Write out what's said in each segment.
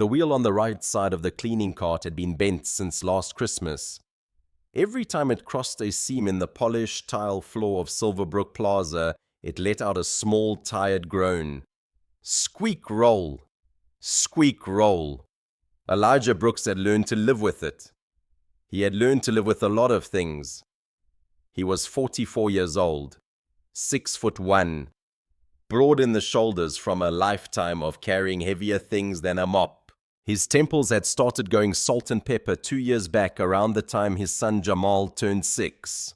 The wheel on the right side of the cleaning cart had been bent since last Christmas. Every time it crossed a seam in the polished tile floor of Silverbrook Plaza, it let out a small, tired groan. Squeak roll! Squeak roll! Elijah Brooks had learned to live with it. He had learned to live with a lot of things. He was 44 years old, 6'1", broad in the shoulders from a lifetime of carrying heavier things than a mop. His temples had started going salt and pepper 2 years back around the time his son Jamal turned 6.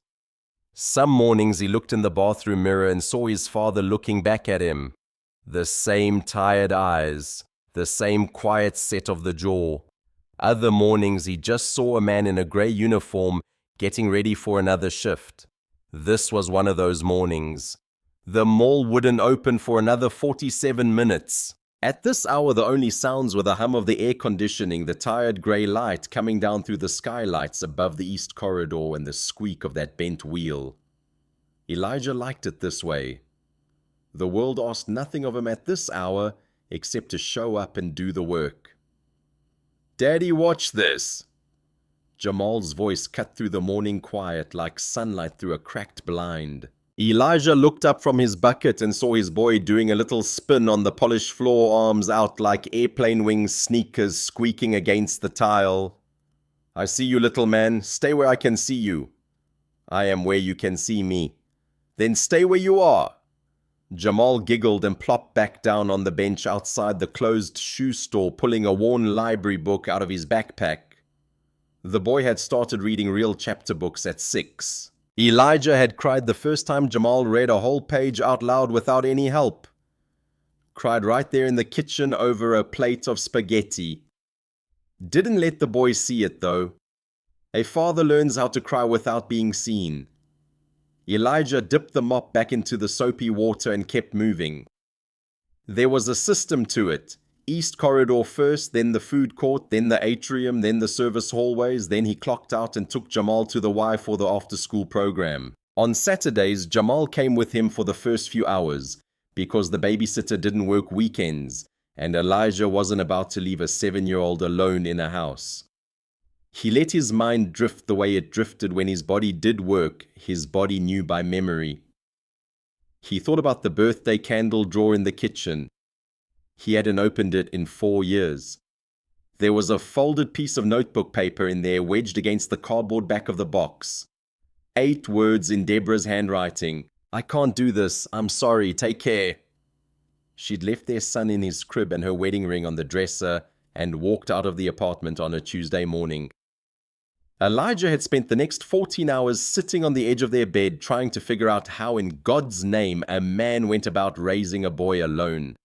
Some mornings he looked in the bathroom mirror and saw his father looking back at him. The same tired eyes, the same quiet set of the jaw. Other mornings he just saw a man in a grey uniform getting ready for another shift. This was one of those mornings. The mall wouldn't open for another 47 minutes. At this hour, the only sounds were the hum of the air conditioning, the tired grey light coming down through the skylights above the east corridor, and the squeak of that bent wheel. Elijah liked it this way. The world asked nothing of him at this hour except to show up and do the work. "Daddy, watch this!" Jamal's voice cut through the morning quiet like sunlight through a cracked blind. Elijah looked up from his bucket and saw his boy doing a little spin on the polished floor, arms out like airplane wing sneakers squeaking against the tile. "I see you, little man. Stay where I can see you." "I am where you can see me." "Then stay where you are." Jamal giggled and plopped back down on the bench outside the closed shoe store, pulling a worn library book out of his backpack. The boy had started reading real chapter books at 6. Elijah had cried the first time Jamal read a whole page out loud without any help. Cried right there in the kitchen over a plate of spaghetti. Didn't let the boy see it though. A father learns how to cry without being seen. Elijah dipped the mop back into the soapy water and kept moving. There was a system to it. East corridor first, then the food court, then the atrium, then the service hallways. Then he clocked out and took Jamal to the Y for the after-school program. On Saturdays, Jamal came with him for the first few hours, because the babysitter didn't work weekends, and Elijah wasn't about to leave a 7-year-old alone in a house. He let his mind drift the way it drifted when his body did work, his body knew by memory. He thought about the birthday candle drawer in the kitchen. He hadn't opened it in 4 years. There was a folded piece of notebook paper in there wedged against the cardboard back of the box. 8 words in Deborah's handwriting. "I can't do this. I'm sorry. Take care." She'd left their son in his crib and her wedding ring on the dresser and walked out of the apartment on a Tuesday morning. Elijah had spent the next 14 hours sitting on the edge of their bed trying to figure out how in God's name a man went about raising a boy alone.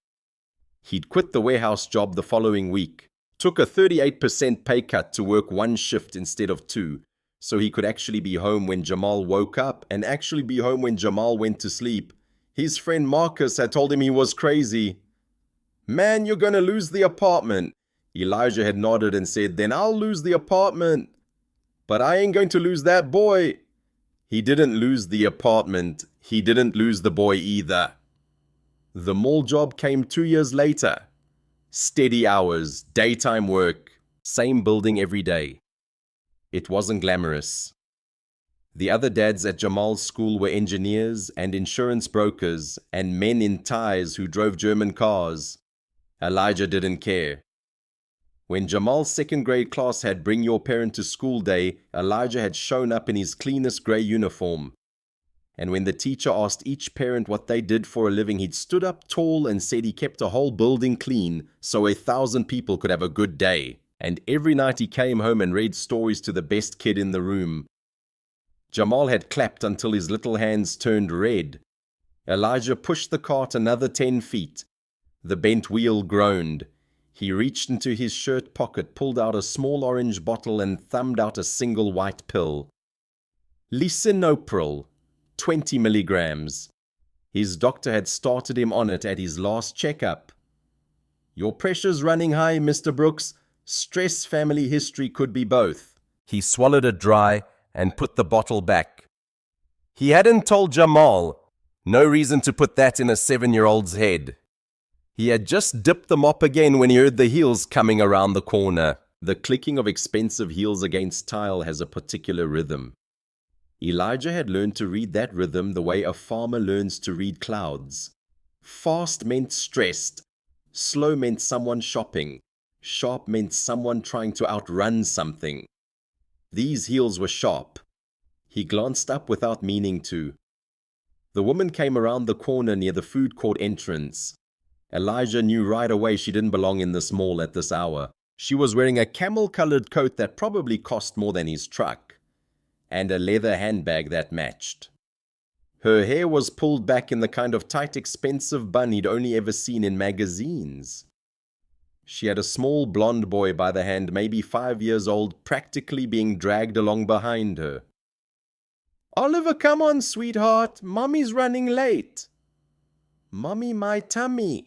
He'd quit the warehouse job the following week, took a 38% pay cut to work 1 shift instead of 2, so he could actually be home when Jamal woke up and actually be home when Jamal went to sleep. His friend Marcus had told him he was crazy. "Man, you're going to lose the apartment." Elijah had nodded and said, "Then I'll lose the apartment." "But I ain't going to lose that boy." He didn't lose the apartment. He didn't lose the boy either. The mall job came 2 years later. Steady hours, daytime work, same building every day. It wasn't glamorous. The other dads at Jamal's school were engineers and insurance brokers and men in ties who drove German cars. Elijah didn't care. When Jamal's 2nd grade class had Bring Your Parent to School Day, Elijah had shown up in his cleanest grey uniform. And when the teacher asked each parent what they did for a living, he'd stood up tall and said he kept a whole building clean so 1,000 people could have a good day. And every night he came home and read stories to the best kid in the room. Jamal had clapped until his little hands turned red. Elijah pushed the cart another 10 feet. The bent wheel groaned. He reached into his shirt pocket, pulled out a small orange bottle and thumbed out a single white pill. Lisinopril. 20 milligrams. His doctor had started him on it at his last checkup. "Your pressure's running high, Mr. Brooks. Stress family history could be both." He swallowed it dry and put the bottle back. He hadn't told Jamal. No reason to put that in a 7-year-old's head. He had just dipped the mop again when he heard the heels coming around the corner. The clicking of expensive heels against tile has a particular rhythm. Elijah had learned to read that rhythm the way a farmer learns to read clouds. Fast meant stressed. Slow meant someone shopping. Sharp meant someone trying to outrun something. These heels were sharp. He glanced up without meaning to. The woman came around the corner near the food court entrance. Elijah knew right away she didn't belong in this mall at this hour. She was wearing a camel-colored coat that probably cost more than his truck, and a leather handbag that matched. Her hair was pulled back in the kind of tight, expensive bun he'd only ever seen in magazines. She had a small blonde boy by the hand, maybe 5 years old, practically being dragged along behind her. "Oliver, come on, sweetheart. Mommy's running late." "Mommy, my tummy."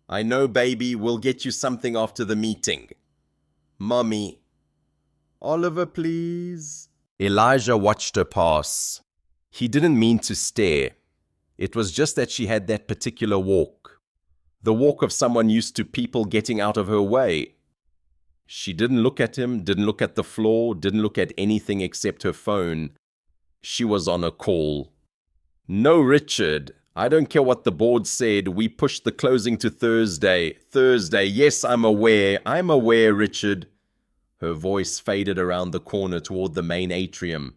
"I know, baby. We'll get you something after the meeting." "Mommy." "Oliver, please." Elijah watched her pass. He didn't mean to stare. It was just that she had that particular walk. The walk of someone used to people getting out of her way. She didn't look at him, didn't look at the floor, didn't look at anything except her phone. She was on a call. "No, Richard. I don't care what the board said. We pushed the closing to Thursday. Thursday. Yes, I'm aware. I'm aware, Richard." Her voice faded around the corner toward the main atrium.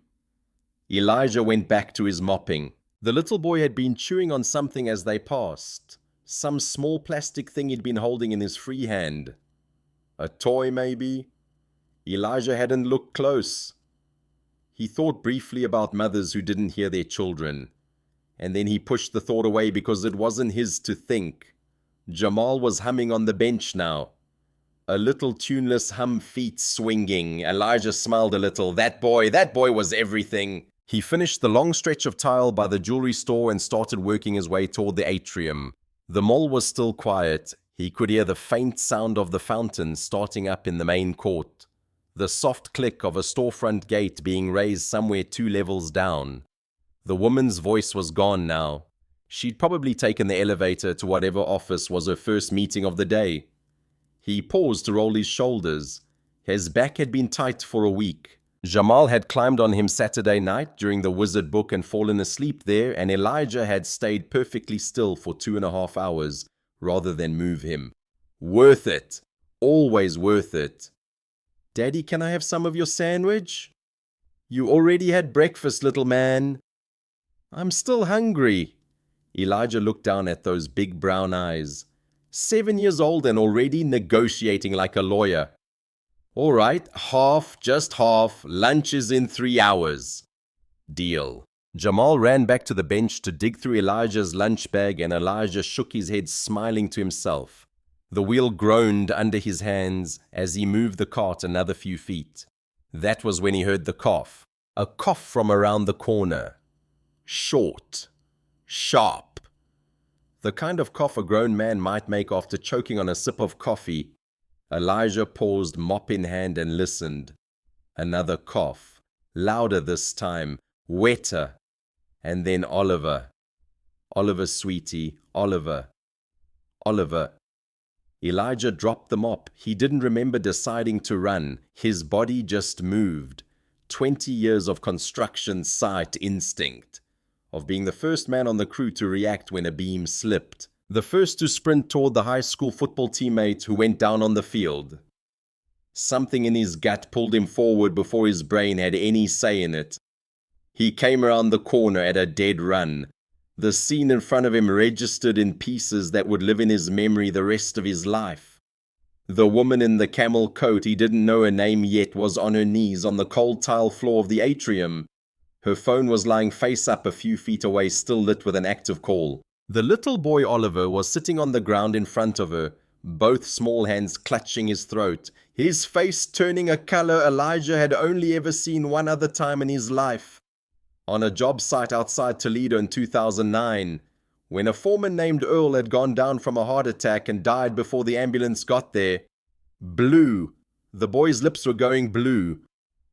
Elijah went back to his mopping. The little boy had been chewing on something as they passed. Some small plastic thing he'd been holding in his free hand. A toy, maybe? Elijah hadn't looked close. He thought briefly about mothers who didn't hear their children, and then he pushed the thought away because it wasn't his to think. Jamal was humming on the bench now. A little tuneless hum, feet swinging. Elijah smiled a little. That boy was everything. He finished the long stretch of tile by the jewelry store and started working his way toward the atrium. The mall was still quiet. He could hear the faint sound of the fountain starting up in the main court, the soft click of a storefront gate being raised somewhere 2 levels down. The woman's voice was gone now. She'd probably taken the elevator to whatever office was her first meeting of the day. He paused to roll his shoulders. His back had been tight for a week. Jamal had climbed on him Saturday night during the wizard book and fallen asleep there, and Elijah had stayed perfectly still for 2.5 hours rather than move him. Worth it. Always worth it. "Daddy, can I have some of your sandwich?" "You already had breakfast, little man." "I'm still hungry." Elijah looked down at those big brown eyes. 7 years old and already negotiating like a lawyer. "All right, half, just half. Lunch is in 3 hours. Deal." Jamal ran back to the bench to dig through Elijah's lunch bag, and Elijah shook his head, smiling to himself. The wheel groaned under his hands as he moved the cart another few feet. That was when he heard the cough. A cough from around the corner. Short. Sharp. The kind of cough a grown man might make after choking on a sip of coffee. Elijah paused, mop in hand, and listened. Another cough. Louder this time. Wetter. And then Oliver. "Oliver, sweetie. Oliver. Oliver." Elijah dropped the mop. He didn't remember deciding to run. His body just moved. 20 years of construction sight instinct. Of being the first man on the crew to react when a beam slipped. The first to sprint toward the high school football teammate who went down on the field. Something in his gut pulled him forward before his brain had any say in it. He came around the corner at a dead run. The scene in front of him registered in pieces that would live in his memory the rest of his life. The woman in the camel coat, he didn't know her name yet, was on her knees on the cold tile floor of the atrium. Her phone was lying face up a few feet away, still lit with an active call. The little boy Oliver was sitting on the ground in front of her, both small hands clutching his throat, his face turning a color Elijah had only ever seen one other time in his life. On a job site outside Toledo in 2009, when a foreman named Earl had gone down from a heart attack and died before the ambulance got there. Blue. The boy's lips were going blue.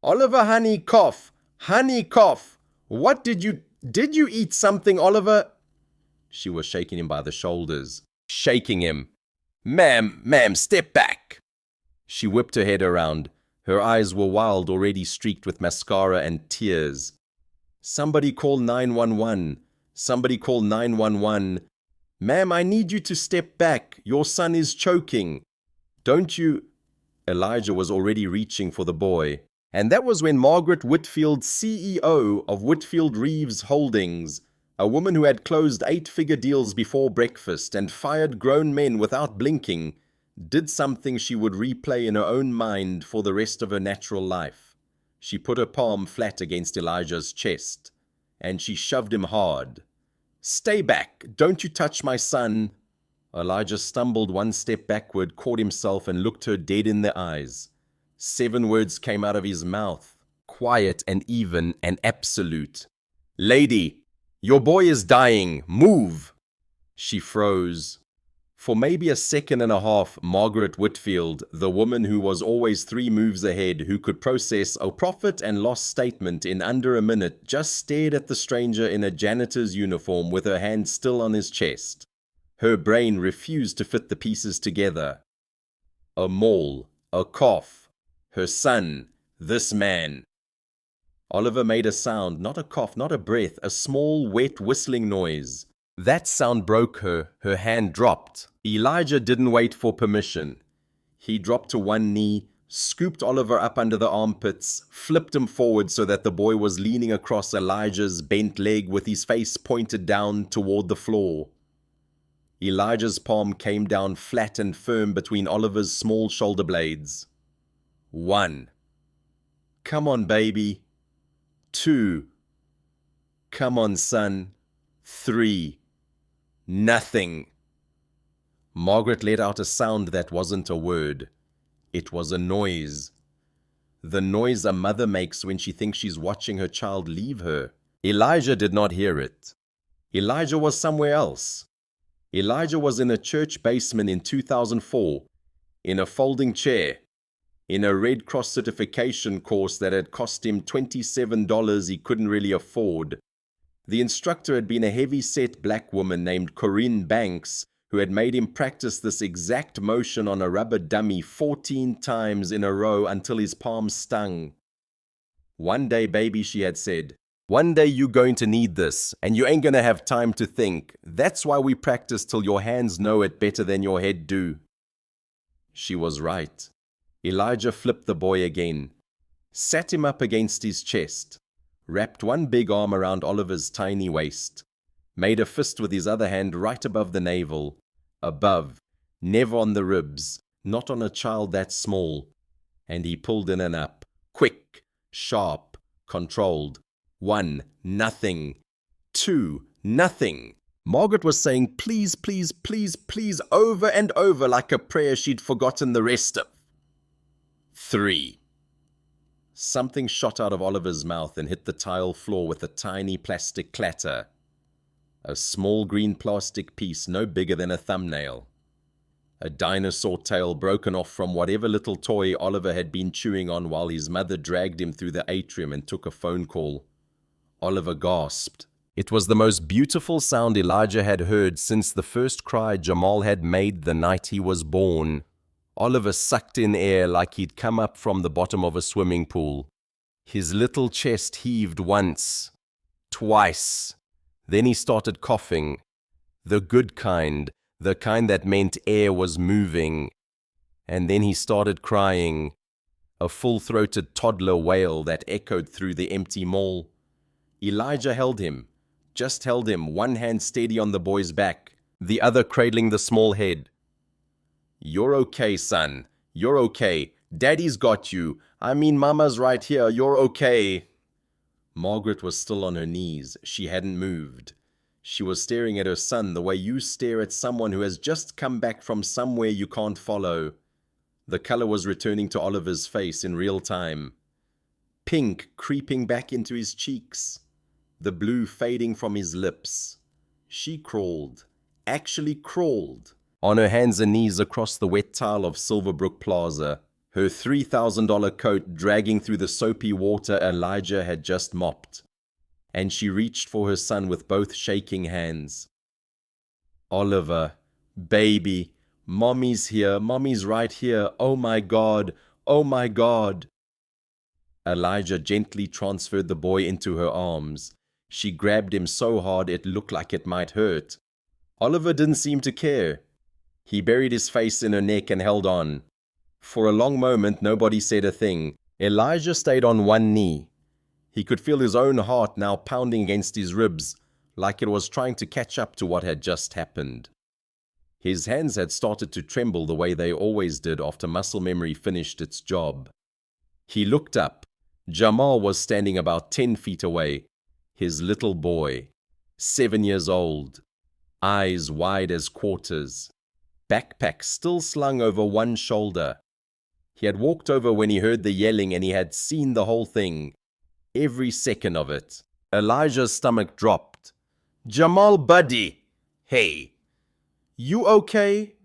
"Oliver, honey, cough. Honey, cough. What did you eat something, Oliver?" She was shaking him by the shoulders. shaking him. Ma'am, step back. She whipped her head around. Her eyes were wild, already streaked with mascara and tears. Somebody call 911. Somebody call 911. Ma'am, I need you to step back. Your son is choking. Don't you... Elijah was already reaching for the boy. And that was when Margaret Whitfield, CEO of Whitfield Reeves Holdings, a woman who had closed 8-figure deals before breakfast and fired grown men without blinking, did something she would replay in her own mind for the rest of her natural life. She put her palm flat against Elijah's chest, and she shoved him hard. "Stay back! Don't you touch my son!" Elijah stumbled one step backward, caught himself, and looked her dead in the eyes. 7 words came out of his mouth, quiet and even and absolute. "Lady, your boy is dying. Move!" She froze. For maybe a second and a half, Margaret Whitfield, the woman who was always 3 moves ahead, who could process a profit and loss statement in under a minute, just stared at the stranger in a janitor's uniform with her hand still on his chest. Her brain refused to fit the pieces together. A mole, a cough, her son, this man. Oliver made a sound, not a cough, not a breath, a small, wet, whistling noise. That sound broke her. Her hand dropped. Elijah didn't wait for permission. He dropped to one knee, scooped Oliver up under the armpits, flipped him forward so that the boy was leaning across Elijah's bent leg with his face pointed down toward the floor. Elijah's palm came down flat and firm between Oliver's small shoulder blades. 1. "Come on, baby." 2. "Come on, son." 3. Nothing. Margaret let out a sound that wasn't a word. It was a noise. The noise a mother makes when she thinks she's watching her child leave her. Elijah did not hear it. Elijah was somewhere else. Elijah was in a church basement in 2004, in a folding chair, in a Red Cross certification course that had cost him $27 he couldn't really afford. The instructor had been a heavy-set black woman named Corinne Banks, who had made him practice this exact motion on a rubber dummy 14 times in a row until his palms stung. "One day, baby," she had said, "one day you're going to need this, and you ain't going to have time to think. That's why we practice till your hands know it better than your head do." She was right. Elijah flipped the boy again, sat him up against his chest, wrapped one big arm around Oliver's tiny waist, made a fist with his other hand right above the navel, above, never on the ribs, not on a child that small, and he pulled in and up, quick, sharp, controlled. 1, nothing. 2, nothing. Margaret was saying please, please, please, please over and over like a prayer she'd forgotten the rest of. 3. Something shot out of Oliver's mouth and hit the tile floor with a tiny plastic clatter. A small green plastic piece no bigger than a thumbnail. A dinosaur tail broken off from whatever little toy Oliver had been chewing on while his mother dragged him through the atrium and took a phone call. Oliver gasped. It was the most beautiful sound Elijah had heard since the first cry Jamal had made the night he was born. Oliver sucked in air like he'd come up from the bottom of a swimming pool. His little chest heaved once, twice. Then he started coughing. The good kind, the kind that meant air was moving. And then he started crying, a full-throated toddler wail that echoed through the empty mall. Elijah held him, just held him, one hand steady on the boy's back, the other cradling the small head. "You're okay, son. You're okay. Daddy's got you. I mean, Mama's right here. You're okay." Margaret was still on her knees. She hadn't moved. She was staring at her son the way you stare at someone who has just come back from somewhere you can't follow. The color was returning to Oliver's face in real time. Pink creeping back into his cheeks. The blue fading from his lips. She crawled. Actually crawled. On her hands and knees across the wet tile of Silverbrook Plaza, her $3,000 coat dragging through the soapy water Elijah had just mopped. And she reached for her son with both shaking hands. "Oliver, Baby, Mommy's here, Mommy's right here, oh my God, oh my God. Elijah gently transferred the boy into her arms. She grabbed him so hard it looked like it might hurt. Oliver didn't seem to care. He buried his face in her neck and held on. For a long moment, nobody said a thing. Elijah stayed on one knee. He could feel his own heart now pounding against his ribs, like it was trying to catch up to what had just happened. His hands had started to tremble the way they always did after muscle memory finished its job. He looked up. Jamal was standing about 10 feet away. His little boy, 7 years old, eyes wide as quarters, backpack still slung over one shoulder. He had walked over when he heard the yelling and he had seen the whole thing, every second of it. Elijah's stomach dropped. Jamal, buddy! Hey, you okay?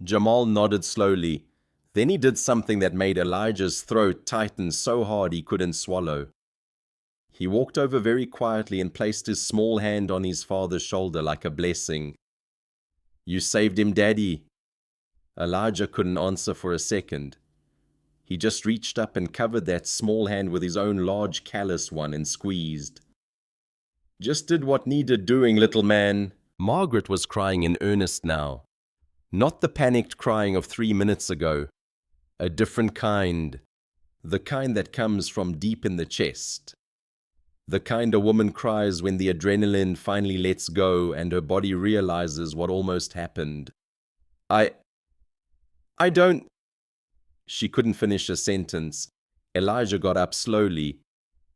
Jamal nodded slowly. Then he did something that made Elijah's throat tighten so hard he couldn't swallow. He walked over very quietly and placed his small hand on his father's shoulder like a blessing. You saved him, Daddy. Elijah couldn't answer for a second. He just reached up and covered that small hand with his own large callous one and squeezed. Just did what needed doing, little man. Margaret was crying in earnest now. Not the panicked crying of 3 minutes ago. A different kind. The kind that comes from deep in the chest. The kind a woman cries when the adrenaline finally lets go and her body realizes what almost happened. I don't... She couldn't finish a sentence. Elijah got up slowly.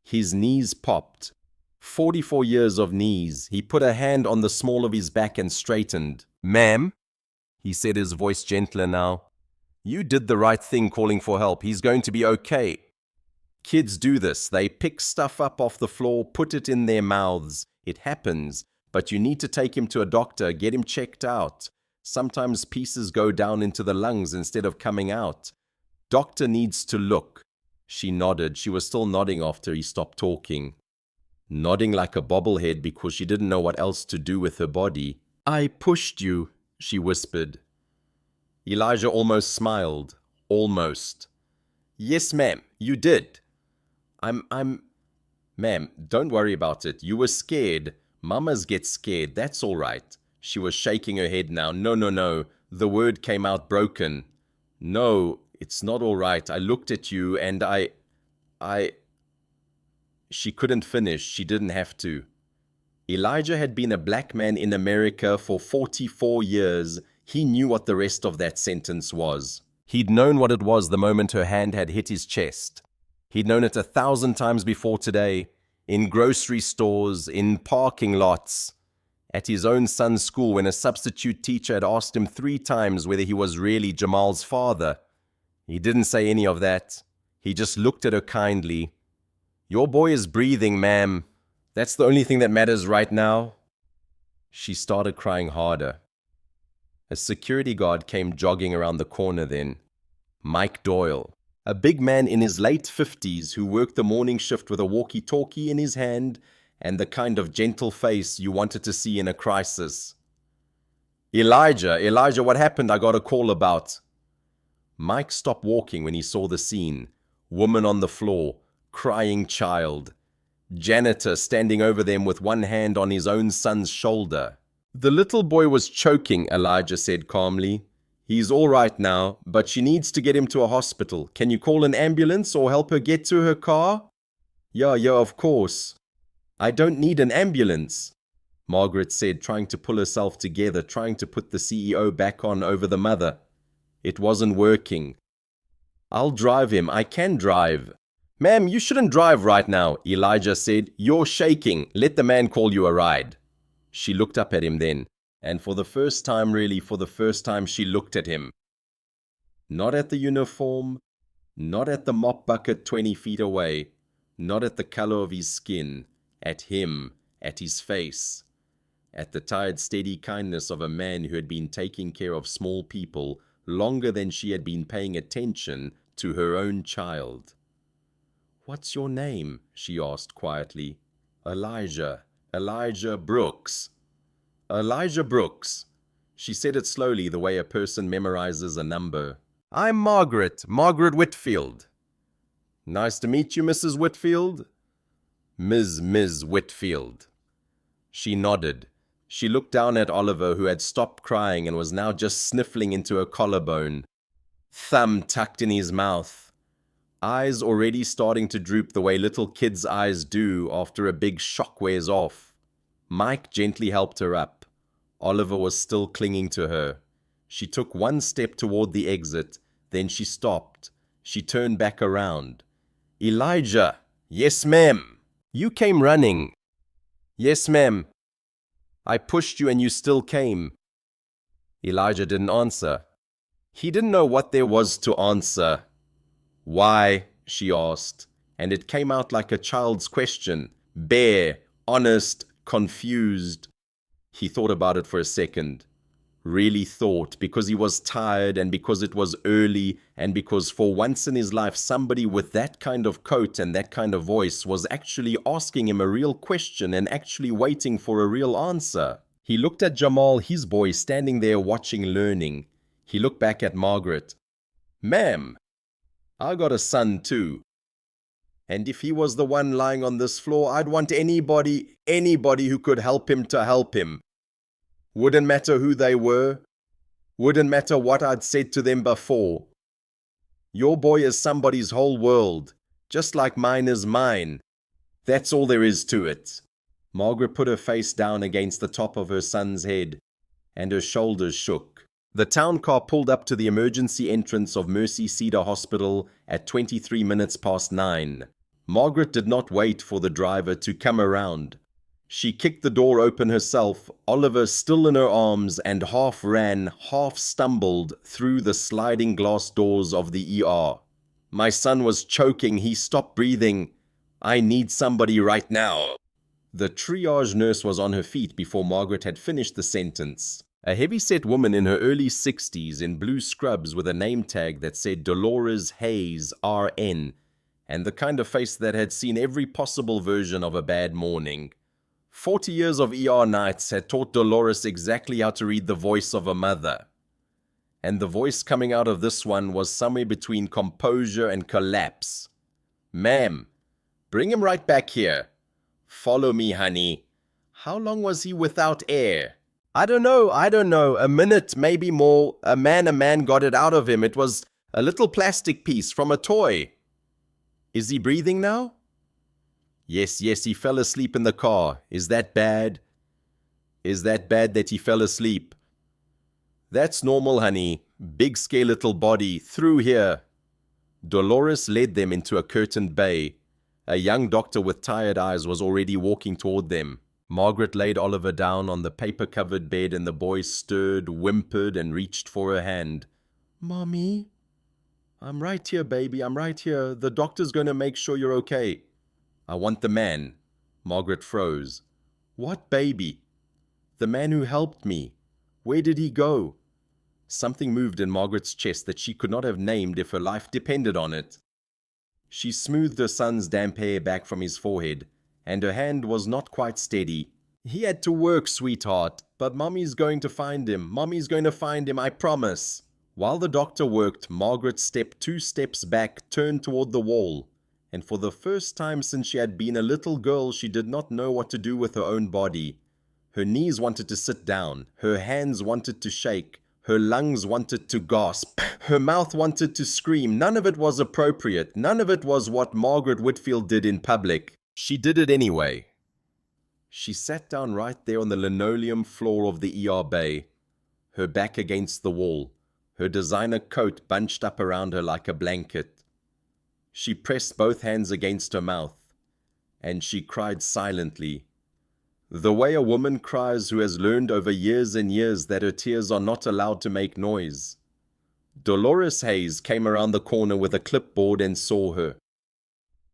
His knees popped. 44 years of knees. He put a hand on the small of his back and straightened. Ma'am, he said, his voice gentler now. You did the right thing calling for help. He's going to be okay. Kids do this. They pick stuff up off the floor, put it in their mouths. It happens. But you need to take him to a doctor, get him checked out. Sometimes pieces go down into the lungs instead of coming out. Doctor needs to look. She nodded. She was still nodding after he stopped talking. Nodding like a bobblehead because she didn't know what else to do with her body. I pushed you, she whispered. Elijah almost smiled. Almost. Yes, ma'am, you did. Ma'am, don't worry about it. You were scared. Mamas get scared. That's all right. She was shaking her head now. No. The word came out broken. No, it's not all right. I looked at you and I... She couldn't finish. She didn't have to. Elijah had been a black man in America for 44 years. He knew what the rest of that sentence was. He'd known what it was the moment her hand had hit his chest. He'd known it 1,000 times before today, in grocery stores, in parking lots, at his own son's school when a substitute teacher had asked him 3 times whether he was really Jamal's father. He didn't say any of that. He just looked at her kindly. Your boy is breathing, ma'am. That's the only thing that matters right now. She started crying harder. A security guard came jogging around the corner then. Mike Doyle, a big man in his late 50s who worked the morning shift with a walkie-talkie in his hand and the kind of gentle face you wanted to see in a crisis. Elijah, what happened? I got a call about. Mike stopped walking when he saw the scene. Woman on the floor, crying child. Janitor standing over them with one hand on his own son's shoulder. The little boy was choking, Elijah said calmly. He's all right now, but she needs to get him to a hospital. Can you call an ambulance or help her get to her car? Yeah, of course. I don't need an ambulance, Margaret said, trying to pull herself together, trying to put the CEO back on over the mother. It wasn't working. I'll drive him. I can drive. Ma'am, you shouldn't drive right now, Elijah said. You're shaking. Let the man call you a ride. She looked up at him then, and for the first time, she looked at him. Not at the uniform, not at the mop bucket 20 feet away, not at the color of his skin, at him, at his face, at the tired, steady kindness of a man who had been taking care of small people longer than she had been paying attention to her own child. What's your name? She asked quietly. Elijah Brooks. Elijah Brooks. She said it slowly, the way a person memorizes a number. I'm Margaret Whitfield. Nice to meet you, Mrs. Whitfield. Ms. Whitfield. She nodded. She looked down at Oliver, who had stopped crying and was now just sniffling into her collarbone, thumb tucked in his mouth, eyes already starting to droop the way little kids' eyes do after a big shock wears off. Mike gently helped her up. Oliver was still clinging to her. She took one step toward the exit, then she stopped. She turned back around. Elijah! Yes, ma'am. You came running. Yes, ma'am. I pushed you and you still came. Elijah didn't answer. He didn't know what there was to answer. Why? She asked, and it came out like a child's question. Bare, honest, confused. He thought about it for a second. Really thought, because he was tired and because it was early and because for once in his life somebody with that kind of coat and that kind of voice was actually asking him a real question and actually waiting for a real answer. He looked at Jamal, his boy, standing there watching, learning. He looked back at Margaret. Ma'am, I got a son too. And if he was the one lying on this floor, I'd want anybody who could help him to help him. Wouldn't matter who they were. Wouldn't matter what I'd said to them before. Your boy is somebody's whole world, just like mine is mine. That's all there is to it. Margaret put her face down against the top of her son's head, and her shoulders shook. The town car pulled up to the emergency entrance of Mercy Cedar Hospital at 9:23. Margaret did not wait for the driver to come around. She kicked the door open herself, Oliver still in her arms, and half ran, half stumbled through the sliding glass doors of the ER. My son was choking. He stopped breathing. I need somebody right now. The triage nurse was on her feet before Margaret had finished the sentence. A heavy-set woman in her early 60s in blue scrubs with a name tag that said Dolores Hayes, RN, and the kind of face that had seen every possible version of a bad morning. 40 years of ER nights had taught Dolores exactly how to read the voice of a mother. And the voice coming out of this one was somewhere between composure and collapse. Ma'am, bring him right back here. Follow me, honey. How long was he without air? I don't know. A minute, maybe more. A man got it out of him. It was a little plastic piece from a toy. Is he breathing now? Yes, he fell asleep in the car. Is that bad? Is that bad that he fell asleep? That's normal, honey. Big skeletal body. Through here. Dolores led them into a curtained bay. A young doctor with tired eyes was already walking toward them. Margaret laid Oliver down on the paper-covered bed and the boy stirred, whimpered, and reached for her hand. Mommy? I'm right here, baby. I'm right here. The doctor's going to make sure you're okay. I want the man. Margaret froze. What baby? The man who helped me. Where did he go? Something moved in Margaret's chest that she could not have named if her life depended on it. She smoothed her son's damp hair back from his forehead, and her hand was not quite steady. He had to work, sweetheart, but Mommy's going to find him. Mommy's going to find him, I promise. While the doctor worked, Margaret stepped 2 steps back, turned toward the wall. And for the first time since she had been a little girl, she did not know what to do with her own body. Her knees wanted to sit down, her hands wanted to shake, her lungs wanted to gasp, her mouth wanted to scream. None of it was appropriate. None of it was what Margaret Whitfield did in public. She did it anyway. She sat down right there on the linoleum floor of the ER bay, her back against the wall, her designer coat bunched up around her like a blanket. She pressed both hands against her mouth, and she cried silently. The way a woman cries who has learned over years and years that her tears are not allowed to make noise. Dolores Hayes came around the corner with a clipboard and saw her.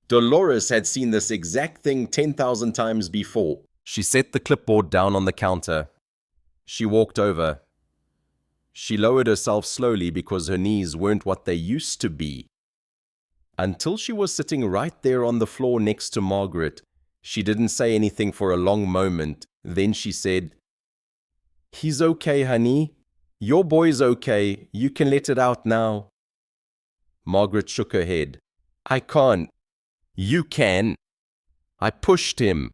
Dolores had seen this exact thing 10,000 times before. She set the clipboard down on the counter. She walked over. She lowered herself slowly because her knees weren't what they used to be. Until she was sitting right there on the floor next to Margaret, she didn't say anything for a long moment. Then she said, He's okay, honey. Your boy's okay. You can let it out now. Margaret shook her head. I can't. You can. I pushed him.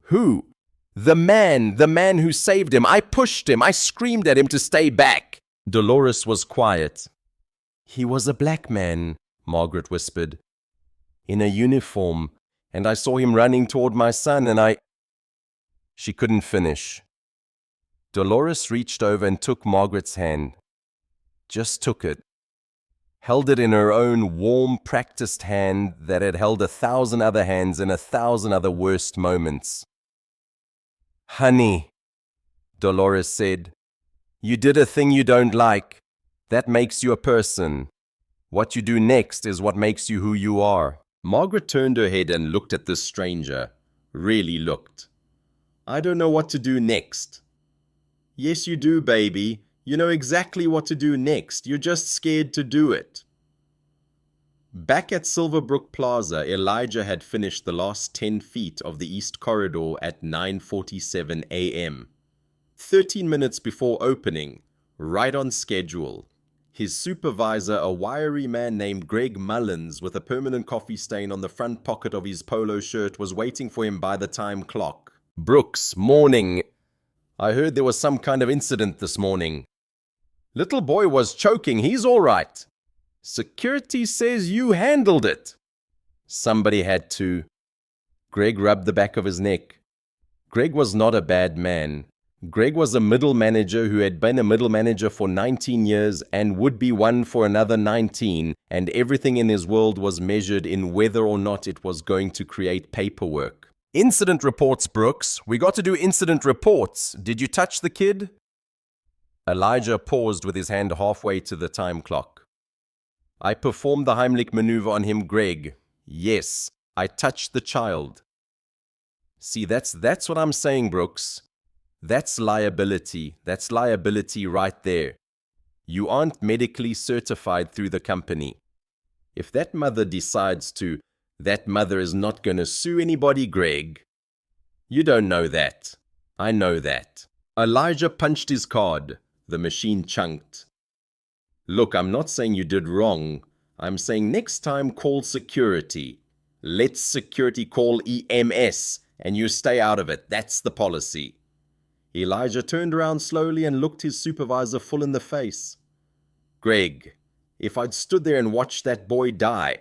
Who? The man who saved him. I pushed him. I screamed at him to stay back. Dolores was quiet. He was a black man, Margaret whispered, in a uniform, and I saw him running toward my son, and I... She couldn't finish. Dolores reached over and took Margaret's hand. Just took it. Held it in her own warm, practiced hand that had held 1,000 other hands in 1,000 other worst moments. Honey, Dolores said, you did a thing you don't like. That makes you a person. What you do next is what makes you who you are. Margaret turned her head and looked at this stranger. Really looked. I don't know what to do next. Yes, you do, baby. You know exactly what to do next. You're just scared to do it. Back at Silverbrook Plaza, Elijah had finished the last 10 feet of the East Corridor at 9:47 a.m. 13 minutes before opening, right on schedule. His supervisor, a wiry man named Greg Mullins with a permanent coffee stain on the front pocket of his polo shirt, was waiting for him by the time clock. Brooks, morning. I heard there was some kind of incident this morning. Little boy was choking. He's all right. Security says you handled it. Somebody had to. Greg rubbed the back of his neck. Greg was not a bad man. Greg was a middle manager who had been a middle manager for 19 years and would be one for another 19, and everything in his world was measured in whether or not it was going to create paperwork. Incident reports, Brooks. We got to do incident reports. Did you touch the kid? Elijah paused with his hand halfway to the time clock. I performed the Heimlich maneuver on him, Greg. Yes, I touched the child. See, that's what I'm saying, Brooks. That's liability. That's liability right there. You aren't medically certified through the company. If that mother decides to, that mother is not going to sue anybody, Greg. You don't know that. I know that. Elijah punched his card. The machine chunked. Look, I'm not saying you did wrong. I'm saying next time call security. Let security call EMS and you stay out of it. That's the policy. Elijah turned around slowly and looked his supervisor full in the face. Greg, if I'd stood there and watched that boy die,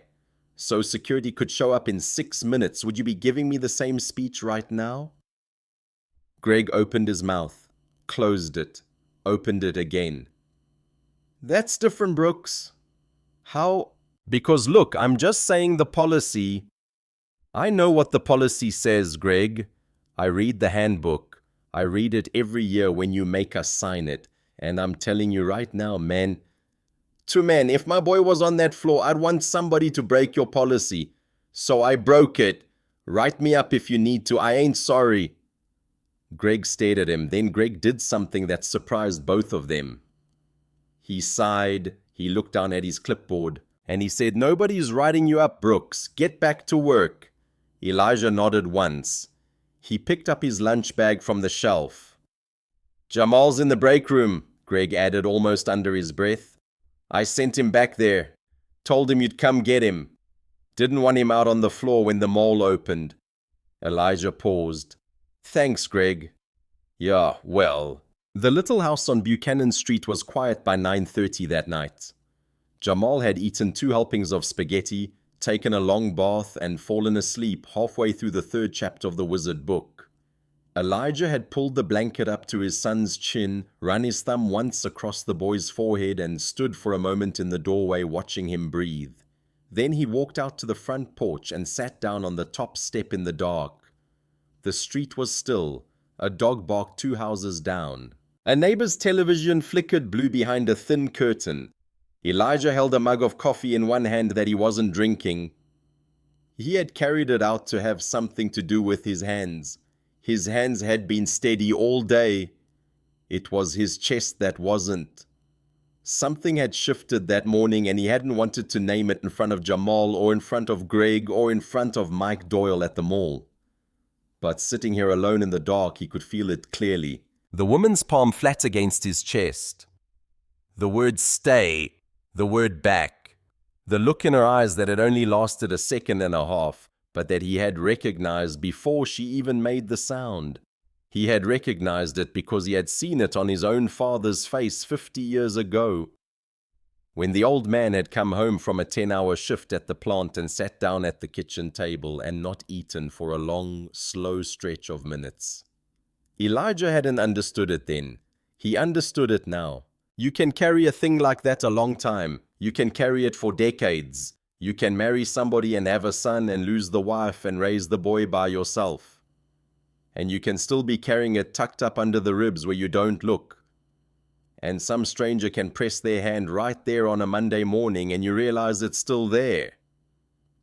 so security could show up in 6 minutes, would you be giving me the same speech right now? Greg opened his mouth, closed it, opened it again. That's different, Brooks. How? Because look, I'm just saying the policy. I know what the policy says, Greg. I read the handbook. I read it every year when you make us sign it. And I'm telling you right now, man, if my boy was on that floor, I'd want somebody to break your policy. So I broke it. Write me up if you need to. I ain't sorry. Greg stared at him. Then Greg did something that surprised both of them. He sighed. He looked down at his clipboard. And he said, nobody's writing you up, Brooks. Get back to work. Elijah nodded once. He picked up his lunch bag from the shelf. Jamal's in the break room, Greg added almost under his breath. I sent him back there. Told him you'd come get him. Didn't want him out on the floor when the mall opened. Elijah paused. Thanks, Greg. Yeah, well. The little house on Buchanan Street was quiet by 9:30 that night. Jamal had eaten 2 helpings of spaghetti, taken a long bath, and fallen asleep halfway through the 3rd chapter of the Wizard book. Elijah had pulled the blanket up to his son's chin, run his thumb once across the boy's forehead, and stood for a moment in the doorway watching him breathe. Then he walked out to the front porch and sat down on the top step in the dark. The street was still. A dog barked 2 houses down. A neighbor's television flickered blue behind a thin curtain. Elijah held a mug of coffee in one hand that he wasn't drinking. He had carried it out to have something to do with his hands. His hands had been steady all day. It was his chest that wasn't. Something had shifted that morning and he hadn't wanted to name it in front of Jamal or in front of Greg or in front of Mike Doyle at the mall. But sitting here alone in the dark, he could feel it clearly. The woman's palm flat against his chest. The word stay. The word back. The look in her eyes that had only lasted a second and a half, but that he had recognized before she even made the sound. He had recognized it because he had seen it on his own father's face 50 years ago. When the old man had come home from a 10-hour shift at the plant and sat down at the kitchen table and not eaten for a long, slow stretch of minutes. Elijah hadn't understood it then. He understood it now. You can carry a thing like that a long time. You can carry it for decades. You can marry somebody and have a son and lose the wife and raise the boy by yourself. And you can still be carrying it tucked up under the ribs where you don't look. And some stranger can press their hand right there on a Monday morning and you realize it's still there.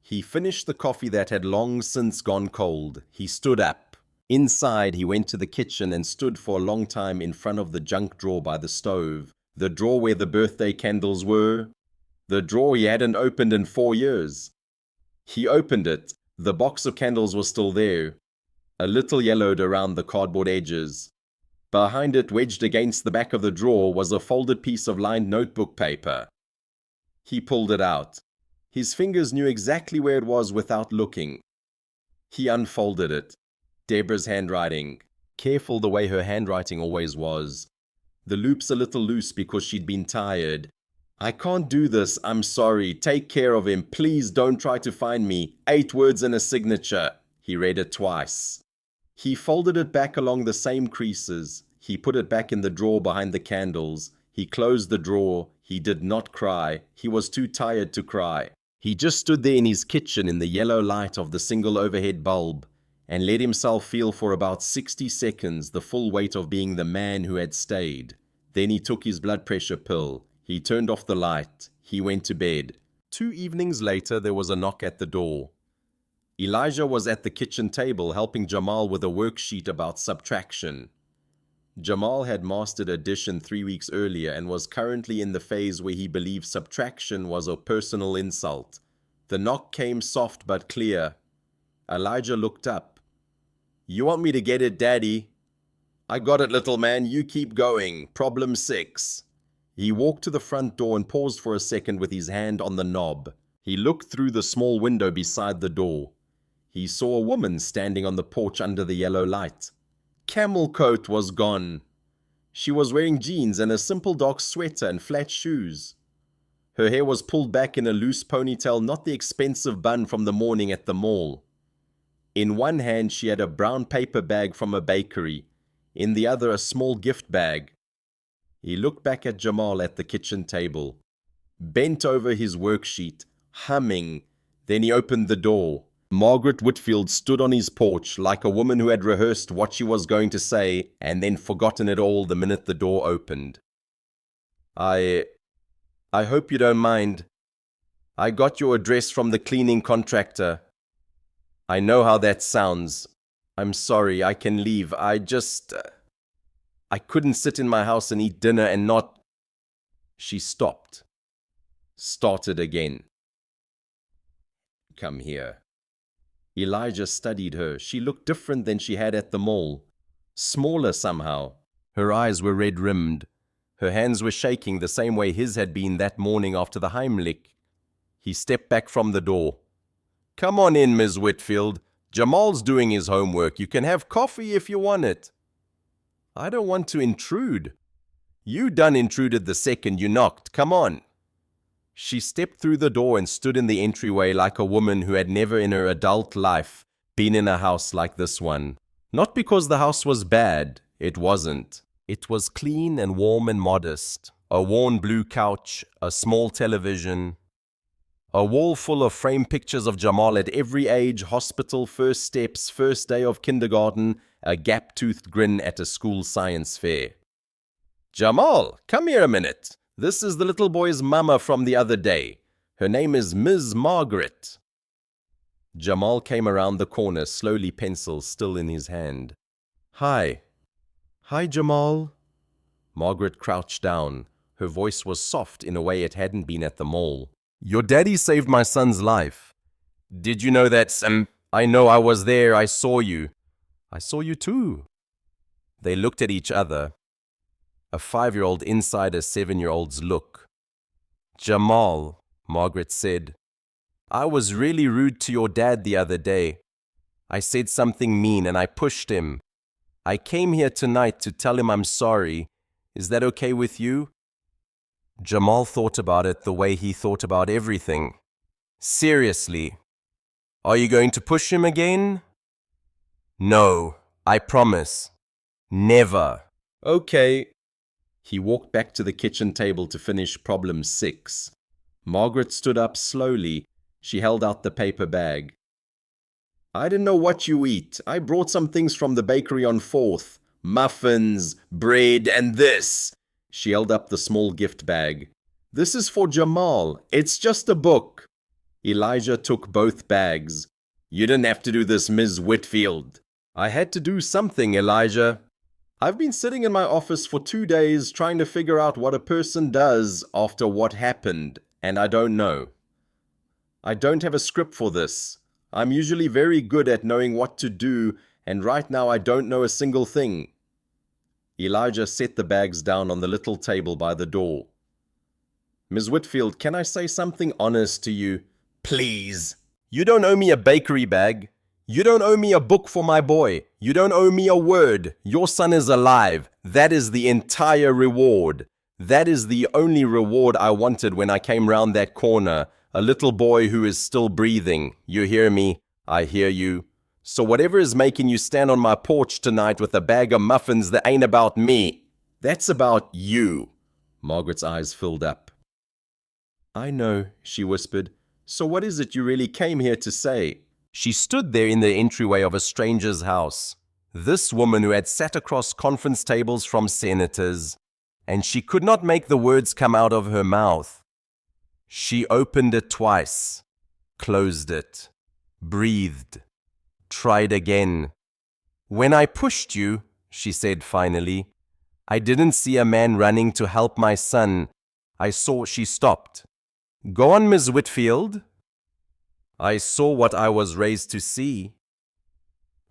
He finished the coffee that had long since gone cold. He stood up. Inside, he went to the kitchen and stood for a long time in front of the junk drawer by the stove. The drawer where the birthday candles were. The drawer he hadn't opened in 4 years. He opened it. The box of candles was still there, a little yellowed around the cardboard edges. Behind it, wedged against the back of the drawer, was a folded piece of lined notebook paper. He pulled it out. His fingers knew exactly where it was without looking. He unfolded it. Deborah's handwriting. Careful the way her handwriting always was. The loops a little loose because she'd been tired. I can't do this, I'm sorry. Take care of him. Please don't try to find me. 8 words and a signature. He read it twice. He folded it back along the same creases. He put it back in the drawer behind the candles. He closed the drawer. He did not cry. He was too tired to cry. He just stood there in his kitchen in the yellow light of the single overhead bulb and let himself feel for about 60 seconds the full weight of being the man who had stayed. Then he took his blood pressure pill. He turned off the light. He went to bed. 2 evenings later, there was a knock at the door. Elijah was at the kitchen table helping Jamal with a worksheet about subtraction. Jamal had mastered addition 3 weeks earlier and was currently in the phase where he believed subtraction was a personal insult. The knock came soft but clear. Elijah looked up. "You want me to get it, Daddy?" "I got it, little man. You keep going. Problem 6. He walked to the front door and paused for a second with his hand on the knob. He looked through the small window beside the door. He saw a woman standing on the porch under the yellow light. Camel coat was gone. She was wearing jeans and a simple dark sweater and flat shoes. Her hair was pulled back in a loose ponytail, not the expensive bun from the morning at the mall. In one hand she had a brown paper bag from a bakery, in the other a small gift bag. He looked back at Jamal at the kitchen table, bent over his worksheet, humming. Then he opened the door. Margaret Whitfield stood on his porch like a woman who had rehearsed what she was going to say and then forgotten it all the minute the door opened. I hope you don't mind. I got your address from the cleaning contractor. I know how that sounds. I'm sorry, I can leave. I couldn't sit in my house and eat dinner and not... She stopped. Started again. Come here. Elijah studied her. She looked different than she had at the mall. Smaller somehow. Her eyes were red-rimmed. Her hands were shaking the same way his had been that morning after the Heimlich. He stepped back from the door. Come on in, Ms. Whitfield. Jamal's doing his homework. You can have coffee if you want it. I don't want to intrude. You done intruded the second you knocked. Come on. She stepped through the door and stood in the entryway like a woman who had never in her adult life been in a house like this one. Not because the house was bad. It wasn't. It was clean and warm and modest. A worn blue couch, a small television, a wall full of framed pictures of Jamal at every age, hospital, first steps, first day of kindergarten, a gap-toothed grin at a school science fair. Jamal, come here a minute. This is the little boy's mama from the other day. Her name is Ms. Margaret. Jamal came around the corner, slowly, pencil still in his hand. Hi. Hi, Jamal. Margaret crouched down. Her voice was soft in a way it hadn't been at the mall. Your daddy saved my son's life. Did you know that, Sam? I know, I was there. I saw you. I saw you too. They looked at each other. a 5-year-old inside a 7-year-old's look. Jamal, Margaret said, I was really rude to your dad the other day. I said something mean and I pushed him. I came here tonight to tell him I'm sorry. Is that okay with you? Jamal thought about it the way he thought about everything. Seriously, are you going to push him again? No, I promise. Never. Okay. He walked back to the kitchen table to finish problem 6. Margaret stood up slowly. She held out the paper bag. I didn't know what you eat. I brought some things from the bakery on 4th. Muffins, bread, and this. She held up the small gift bag. This is for Jamal. It's just a book. Elijah took both bags. You didn't have to do this, Ms. Whitfield. I had to do something, Elijah. I've been sitting in my office for 2 days trying to figure out what a person does after what happened, and I don't know. I don't have a script for this. I'm usually very good at knowing what to do, and right now I don't know a single thing. Elijah set the bags down on the little table by the door. Ms. Whitfield, can I say something honest to you? Please. You don't owe me a bakery bag. You don't owe me a book for my boy. You don't owe me a word. Your son is alive. That is the entire reward. That is the only reward I wanted when I came round that corner. A little boy who is still breathing. You hear me? I hear you. So whatever is making you stand on my porch tonight with a bag of muffins that ain't about me, that's about you. Margaret's eyes filled up. I know, she whispered. So what is it you really came here to say? She stood there in the entryway of a stranger's house. This woman who had sat across conference tables from senators, and she could not make the words come out of her mouth. She opened it twice, closed it, breathed, tried again. When I pushed you, she said finally, I didn't see a man running to help my son. I saw she stopped. Go on, Ms. Whitfield. I saw what I was raised to see.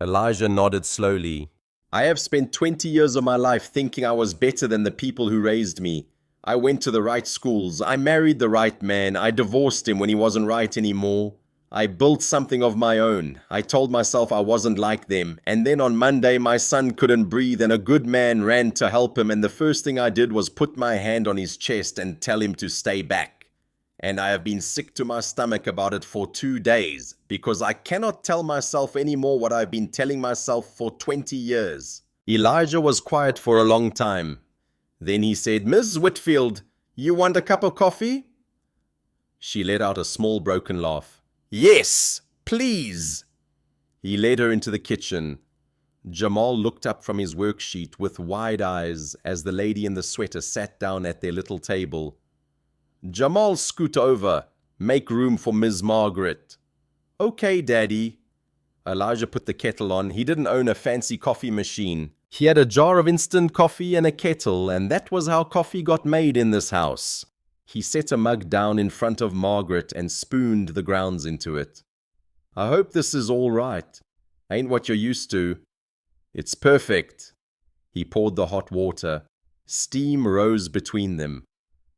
Elijah nodded slowly. I have spent 20 years of my life thinking I was better than the people who raised me. I went to the right schools. I married the right man. I divorced him when he wasn't right anymore. I built something of my own. I told myself I wasn't like them. And then on Monday, my son couldn't breathe and a good man ran to help him. And the first thing I did was put my hand on his chest and tell him to stay back. And I have been sick to my stomach about it for 2 days because I cannot tell myself anymore what I've been telling myself for 20 years. Elijah was quiet for a long time. Then he said, Ms. Whitfield, you want a cup of coffee? She let out a small broken laugh. Yes, please. He led her into the kitchen. Jamal looked up from his worksheet with wide eyes as the lady in the sweater sat down at their little table. Jamal, scoot over. Make room for Ms. Margaret. Okay, Daddy. Elijah put the kettle on. He didn't own a fancy coffee machine. He had a jar of instant coffee and a kettle, and that was how coffee got made in this house. He set a mug down in front of Margaret and spooned the grounds into it. I hope this is all right. Ain't what you're used to. It's perfect. He poured the hot water. Steam rose between them.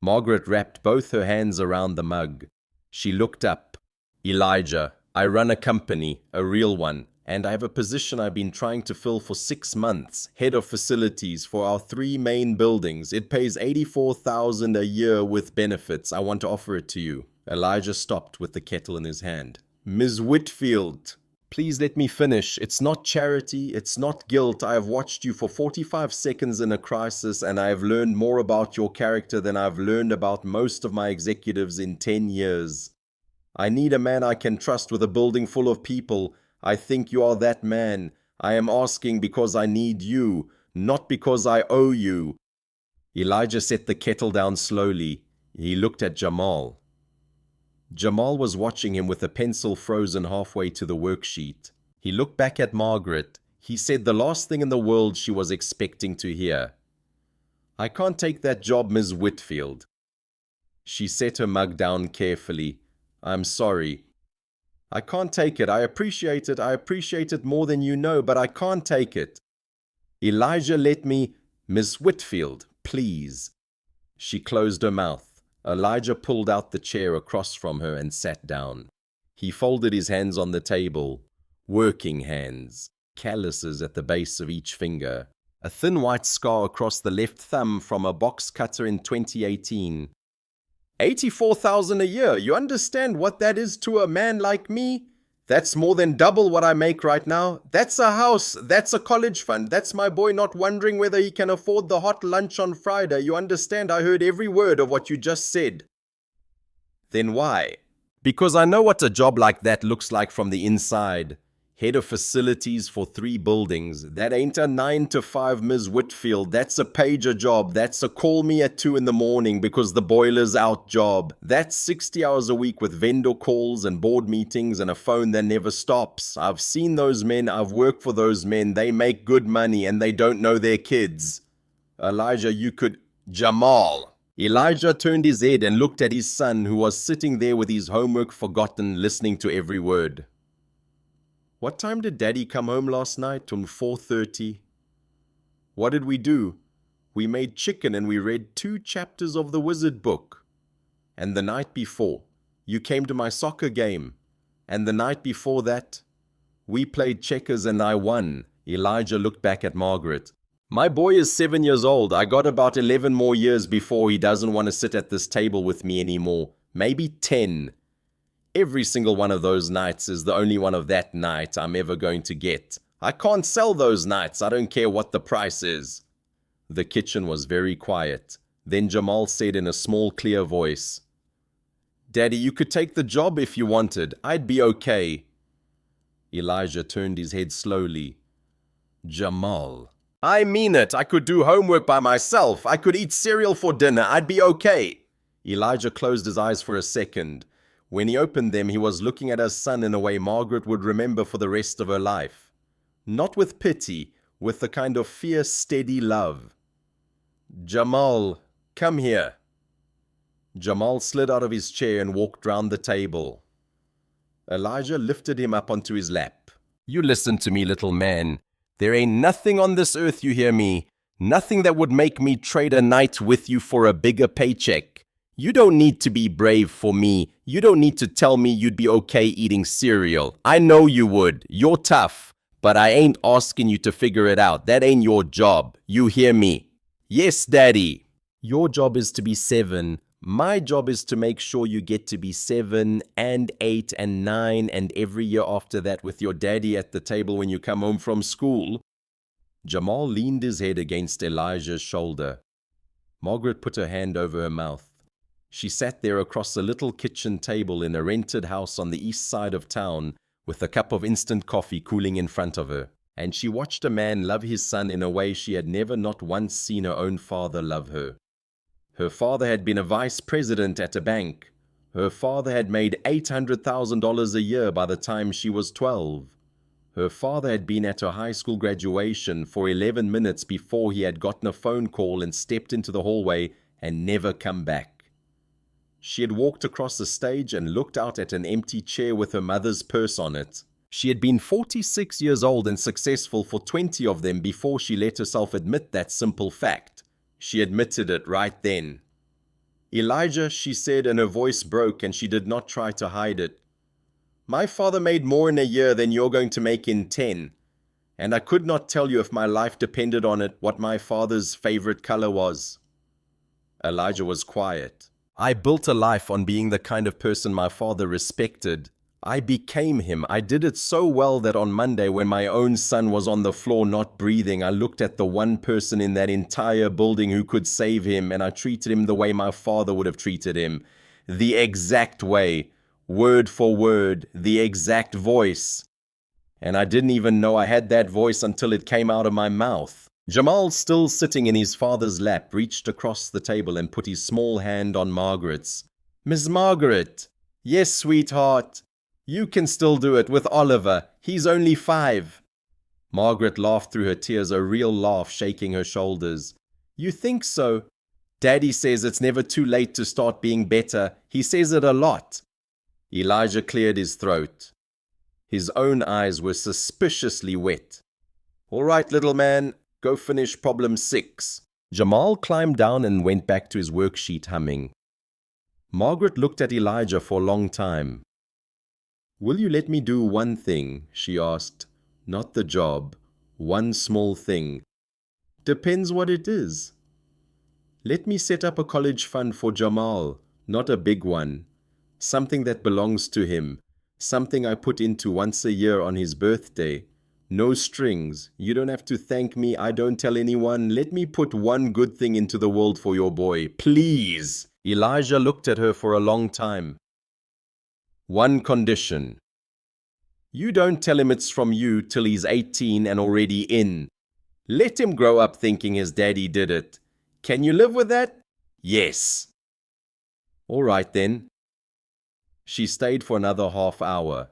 Margaret wrapped both her hands around the mug. She looked up. Elijah, I run a company, a real one, and I have a position I've been trying to fill for 6 months, head of facilities for our 3 main buildings. It pays $84,000 a year with benefits. I want to offer it to you. Elijah stopped with the kettle in his hand. Ms. Whitfield, please let me finish. It's not charity. It's not guilt. I have watched you for 45 seconds in a crisis, and I have learned more about your character than I've learned about most of my executives in 10 years. I need a man I can trust with a building full of people. I think you are that man. I am asking because I need you, not because I owe you. Elijah set the kettle down slowly. He looked at Jamal. Jamal was watching him with a pencil frozen halfway to the worksheet. He looked back at Margaret. He said the last thing in the world she was expecting to hear. I can't take that job, Ms. Whitfield. She set her mug down carefully. I'm sorry. I can't take it. I appreciate it. I appreciate it more than you know, but I can't take it. Elijah, let me... Miss Whitfield, please." She closed her mouth. Elijah pulled out the chair across from her and sat down. He folded his hands on the table. Working hands, calluses at the base of each finger. A thin white scar across the left thumb from a box cutter in 2018. 84,000 a year. You understand what that is to a man like me? That's more than double what I make right now. That's a house. That's a college fund. That's my boy not wondering whether he can afford the hot lunch on Friday. You understand? I heard every word of what you just said. Then why? Because I know what a job like that looks like from the inside. Head of facilities for 3 buildings. That ain't a 9 to 5 Ms. Whitfield. That's a pager job. That's a call me at 2 in the morning because the boiler's out job. That's 60 hours a week with vendor calls and board meetings and a phone that never stops. I've seen those men. I've worked for those men. They make good money and they don't know their kids. Elijah, you could... Jamal. Elijah turned his head and looked at his son, who was sitting there with his homework forgotten, listening to every word. What time did Daddy come home last night? 4:30. What did we do? We made chicken and we read 2 chapters of the wizard book. And the night before, you came to my soccer game. And the night before that, we played checkers and I won. Elijah looked back at Margaret. My boy is 7 years old. I got about 11 more years before he doesn't want to sit at this table with me anymore. Maybe 10. Every single one of those nights is the only one of that night I'm ever going to get. I can't sell those nights. I don't care what the price is. The kitchen was very quiet. Then Jamal said in a small, clear voice, Daddy, you could take the job if you wanted. I'd be okay. Elijah turned his head slowly. Jamal. I mean it. I could do homework by myself. I could eat cereal for dinner. I'd be okay. Elijah closed his eyes for a second. When he opened them, he was looking at his son in a way Margaret would remember for the rest of her life. Not with pity, with the kind of fierce, steady love. Jamal, come here. Jamal slid out of his chair and walked round the table. Elijah lifted him up onto his lap. You listen to me, little man. There ain't nothing on this earth, you hear me? Nothing that would make me trade a night with you for a bigger paycheck. You don't need to be brave for me. You don't need to tell me you'd be okay eating cereal. I know you would. You're tough. But I ain't asking you to figure it out. That ain't your job. You hear me? Yes, Daddy. Your job is to be 7. My job is to make sure you get to be 7 and 8 and 9 and every year after that with your daddy at the table when you come home from school. Jamal leaned his head against Elijah's shoulder. Margaret put her hand over her mouth. She sat there across a little kitchen table in a rented house on the east side of town with a cup of instant coffee cooling in front of her, and she watched a man love his son in a way she had never not once seen her own father love her. Her father had been a vice president at a bank. Her father had made $800,000 a year by the time she was 12. Her father had been at her high school graduation for 11 minutes before he had gotten a phone call and stepped into the hallway and never come back. She had walked across the stage and looked out at an empty chair with her mother's purse on it. She had been 46 years old and successful for 20 of them before she let herself admit that simple fact. She admitted it right then. Elijah, she said, and her voice broke and she did not try to hide it. My father made more in a year than you're going to make in 10. And I could not tell you if my life depended on it what my father's favorite color was. Elijah was quiet. I built a life on being the kind of person my father respected. I became him. I did it so well that on Monday, when my own son was on the floor not breathing, I looked at the one person in that entire building who could save him, and I treated him the way my father would have treated him. The exact way. Word for word. The exact voice. And I didn't even know I had that voice until it came out of my mouth. Jamal, still sitting in his father's lap, reached across the table and put his small hand on Margaret's. Miss Margaret. Yes, sweetheart. You can still do it with Oliver. He's only 5. Margaret laughed through her tears, a real laugh shaking her shoulders. You think so? Daddy says it's never too late to start being better. He says it a lot. Elijah cleared his throat. His own eyes were suspiciously wet. All right, little man. Go finish problem 6. Jamal climbed down and went back to his worksheet humming. Margaret looked at Elijah for a long time. "Will you let me do one thing?" she asked. "Not the job. One small thing." "Depends what it is." "Let me set up a college fund for Jamal, not a big one. Something that belongs to him. Something I put into once a year on his birthday. No strings. You don't have to thank me. I don't tell anyone. Let me put one good thing into the world for your boy. Please." Elijah looked at her for a long time. "One condition. You don't tell him it's from you till he's 18 and already in. Let him grow up thinking his daddy did it. Can you live with that?" "Yes." "All right then." She stayed for another half hour.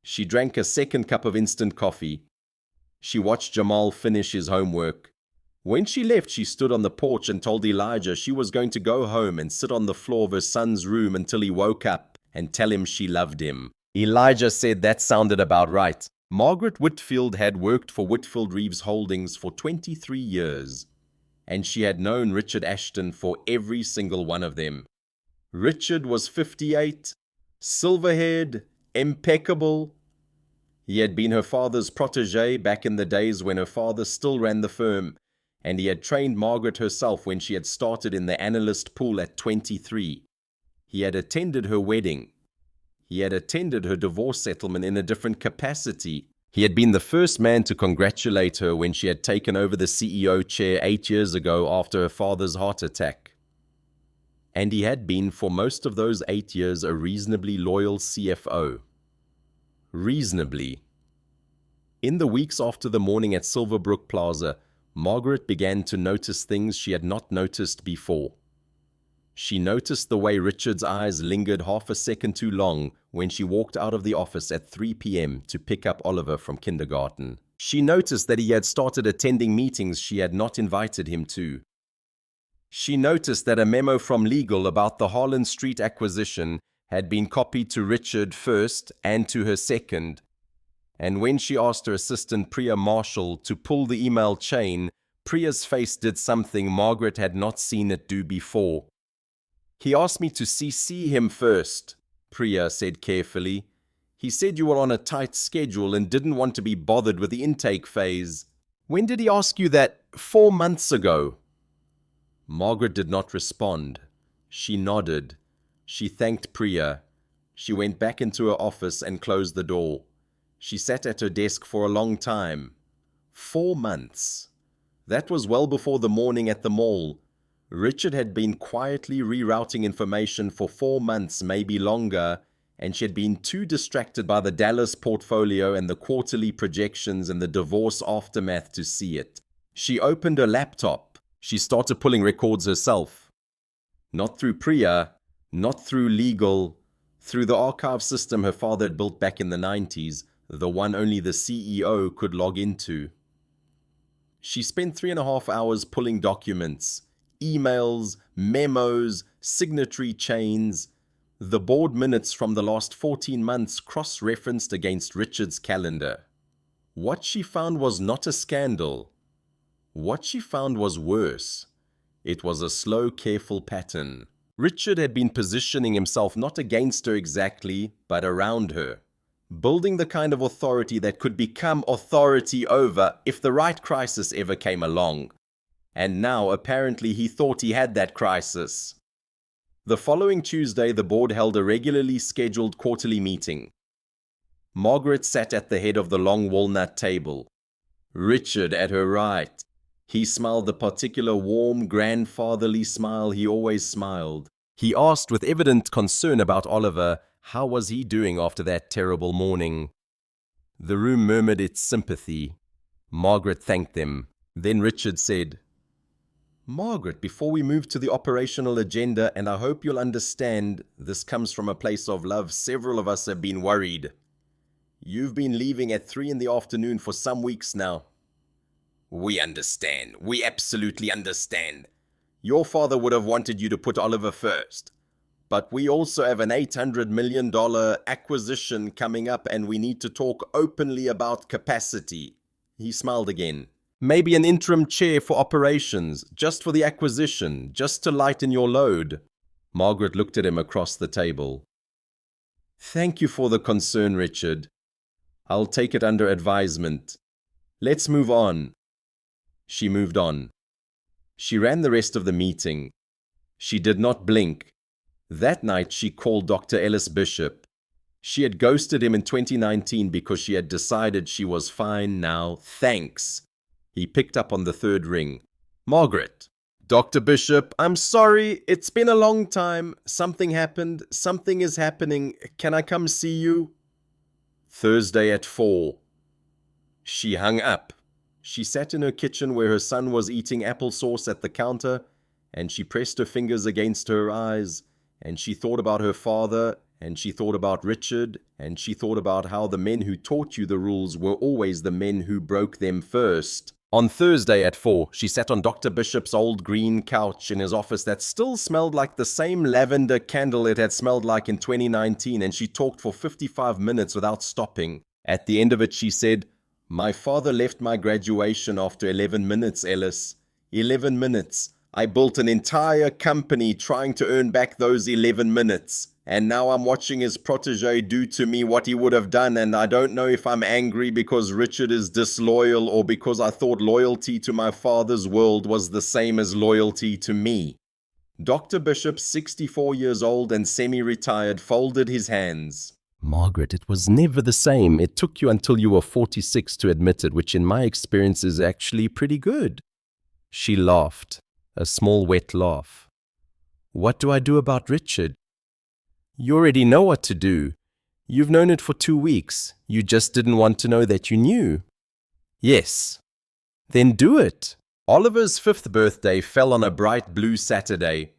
She drank a second cup of instant coffee. She watched Jamal finish his homework. When she left, she stood on the porch and told Elijah she was going to go home and sit on the floor of her son's room until he woke up and tell him she loved him. Elijah said that sounded about right. Margaret Whitfield had worked for Whitfield Reeves Holdings for 23 years, and she had known Richard Ashton for every single one of them. Richard was 58, silver-haired, impeccable. He had been her father's protege back in the days when her father still ran the firm, and he had trained Margaret herself when she had started in the analyst pool at 23. He had attended her wedding. He had attended her divorce settlement in a different capacity. He had been the first man to congratulate her when she had taken over the CEO chair 8 years ago after her father's heart attack. And he had been, for most of those 8 years, a reasonably loyal CFO. Reasonably. In the weeks after the morning at Silverbrook Plaza, Margaret began to notice things she had not noticed before. She noticed the way Richard's eyes lingered half a second too long when she walked out of the office at 3 p.m. to pick up Oliver from kindergarten. She noticed that he had started attending meetings she had not invited him to. She noticed that a memo from legal about the Harlan Street acquisition had been copied to Richard first and to her second. And when she asked her assistant Priya Marshall to pull the email chain, Priya's face did something Margaret had not seen it do before. "He asked me to CC him first," Priya said carefully. "He said you were on a tight schedule and didn't want to be bothered with the intake phase." "When did he ask you that?" 4 months ago." Margaret did not respond. She nodded. She thanked Priya. She went back into her office and closed the door. She sat at her desk for a long time. 4 months. That was well before the morning at the mall. Richard had been quietly rerouting information for 4 months, maybe longer, and she had been too distracted by the Dallas portfolio and the quarterly projections and the divorce aftermath to see it. She opened her laptop. She started pulling records herself. Not through Priya, not through legal, through the archive system her father had built back in the 90s, the one only the CEO could log into. She spent 3.5 hours pulling documents, emails, memos, signatory chains. The board minutes from the last 14 months cross-referenced against Richard's calendar. What she found was not a scandal. What she found was worse. It was a slow, careful pattern. Richard had been positioning himself not against her exactly, but around her, building the kind of authority that could become authority over if the right crisis ever came along. And now, apparently, he thought he had that crisis. The following Tuesday, the board held a regularly scheduled quarterly meeting. Margaret sat at the head of the long walnut table. Richard at her right. He smiled the particular warm, grandfatherly smile he always smiled. He asked with evident concern about Oliver, how was he doing after that terrible morning? The room murmured its sympathy. Margaret thanked them. Then Richard said, "Margaret, before we move to the operational agenda, and I hope you'll understand, this comes from a place of love, several of us have been worried. You've been leaving at 3 in the afternoon for some weeks now." "We understand. We absolutely understand. Your father would have wanted you to put Oliver first. But we also have an $800 million acquisition coming up and we need to talk openly about capacity." He smiled again. Maybe an interim chair for operations, just for the acquisition, just to lighten your load. Margaret looked at him across the table. Thank you for the concern, Richard. I'll take it under advisement. Let's move on. She moved on. She ran the rest of the meeting. She did not blink. That night she called Dr. Ellis Bishop. She had ghosted him in 2019 because she had decided she was fine now. Thanks. He picked up on the third ring. Margaret. Dr. Bishop, I'm sorry. It's been a long time. Something happened. Something is happening. Can I come see you? Thursday at 4. She hung up. She sat in her kitchen where her son was eating applesauce at the counter, and she pressed her fingers against her eyes, and she thought about her father, and she thought about Richard, and she thought about how the men who taught you the rules were always the men who broke them first. On Thursday at 4, she sat on Dr. Bishop's old green couch in his office that still smelled like the same lavender candle it had smelled like in 2019, and she talked for 55 minutes without stopping. At the end of it, she said, "My father left my graduation after 11 minutes, Ellis. 11 minutes. I built an entire company trying to earn back those 11 minutes. And now I'm watching his protege do to me what he would have done, and I don't know if I'm angry because Richard is disloyal or because I thought loyalty to my father's world was the same as loyalty to me." Dr. Bishop, 64 years old and semi-retired, folded his hands. Margaret, it was never the same. It took you until you were 46 to admit it, which in my experience is actually pretty good. She laughed, a small wet laugh. What do I do about Richard? You already know what to do. You've known it for 2 weeks. You just didn't want to know that you knew. Yes. Then do it. Oliver's 5th birthday fell on a bright blue Saturday.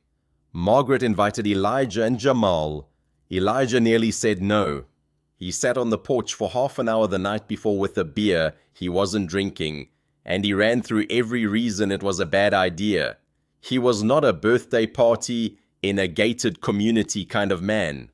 Margaret invited Elijah and Jamal. Elijah nearly said no. He sat on the porch for half an hour the night before with a beer he wasn't drinking, and he ran through every reason it was a bad idea. He was not a birthday party in a gated community kind of man.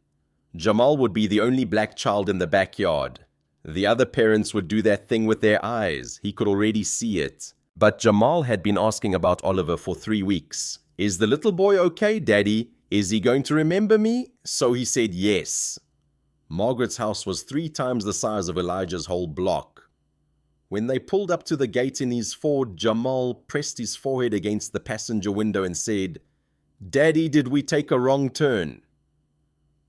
Jamal would be the only black child in the backyard. The other parents would do that thing with their eyes. He could already see it. But Jamal had been asking about Oliver for 3 weeks. "Is the little boy okay, Daddy? Is he going to remember me?" So he said yes. Margaret's house was 3 times the size of Elijah's whole block. When they pulled up to the gate in his Ford, Jamal pressed his forehead against the passenger window and said, "Daddy, did we take a wrong turn?"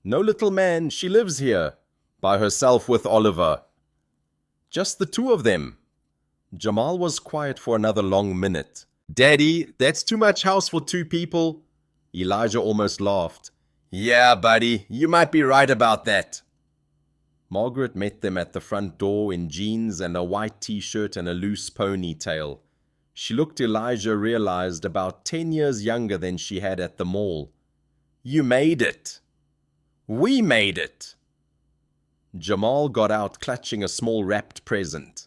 "No, little man, she lives here, by herself with Oliver." "Just the 2 of them." Jamal was quiet for another long minute. "Daddy, that's too much house for 2 people. Elijah almost laughed. "Yeah, buddy, you might be right about that." Margaret met them at the front door in jeans and a white t-shirt and a loose ponytail. She looked, Elijah realized, about 10 years younger than she had at the mall. "You made it." "We made it." Jamal got out clutching a small wrapped present.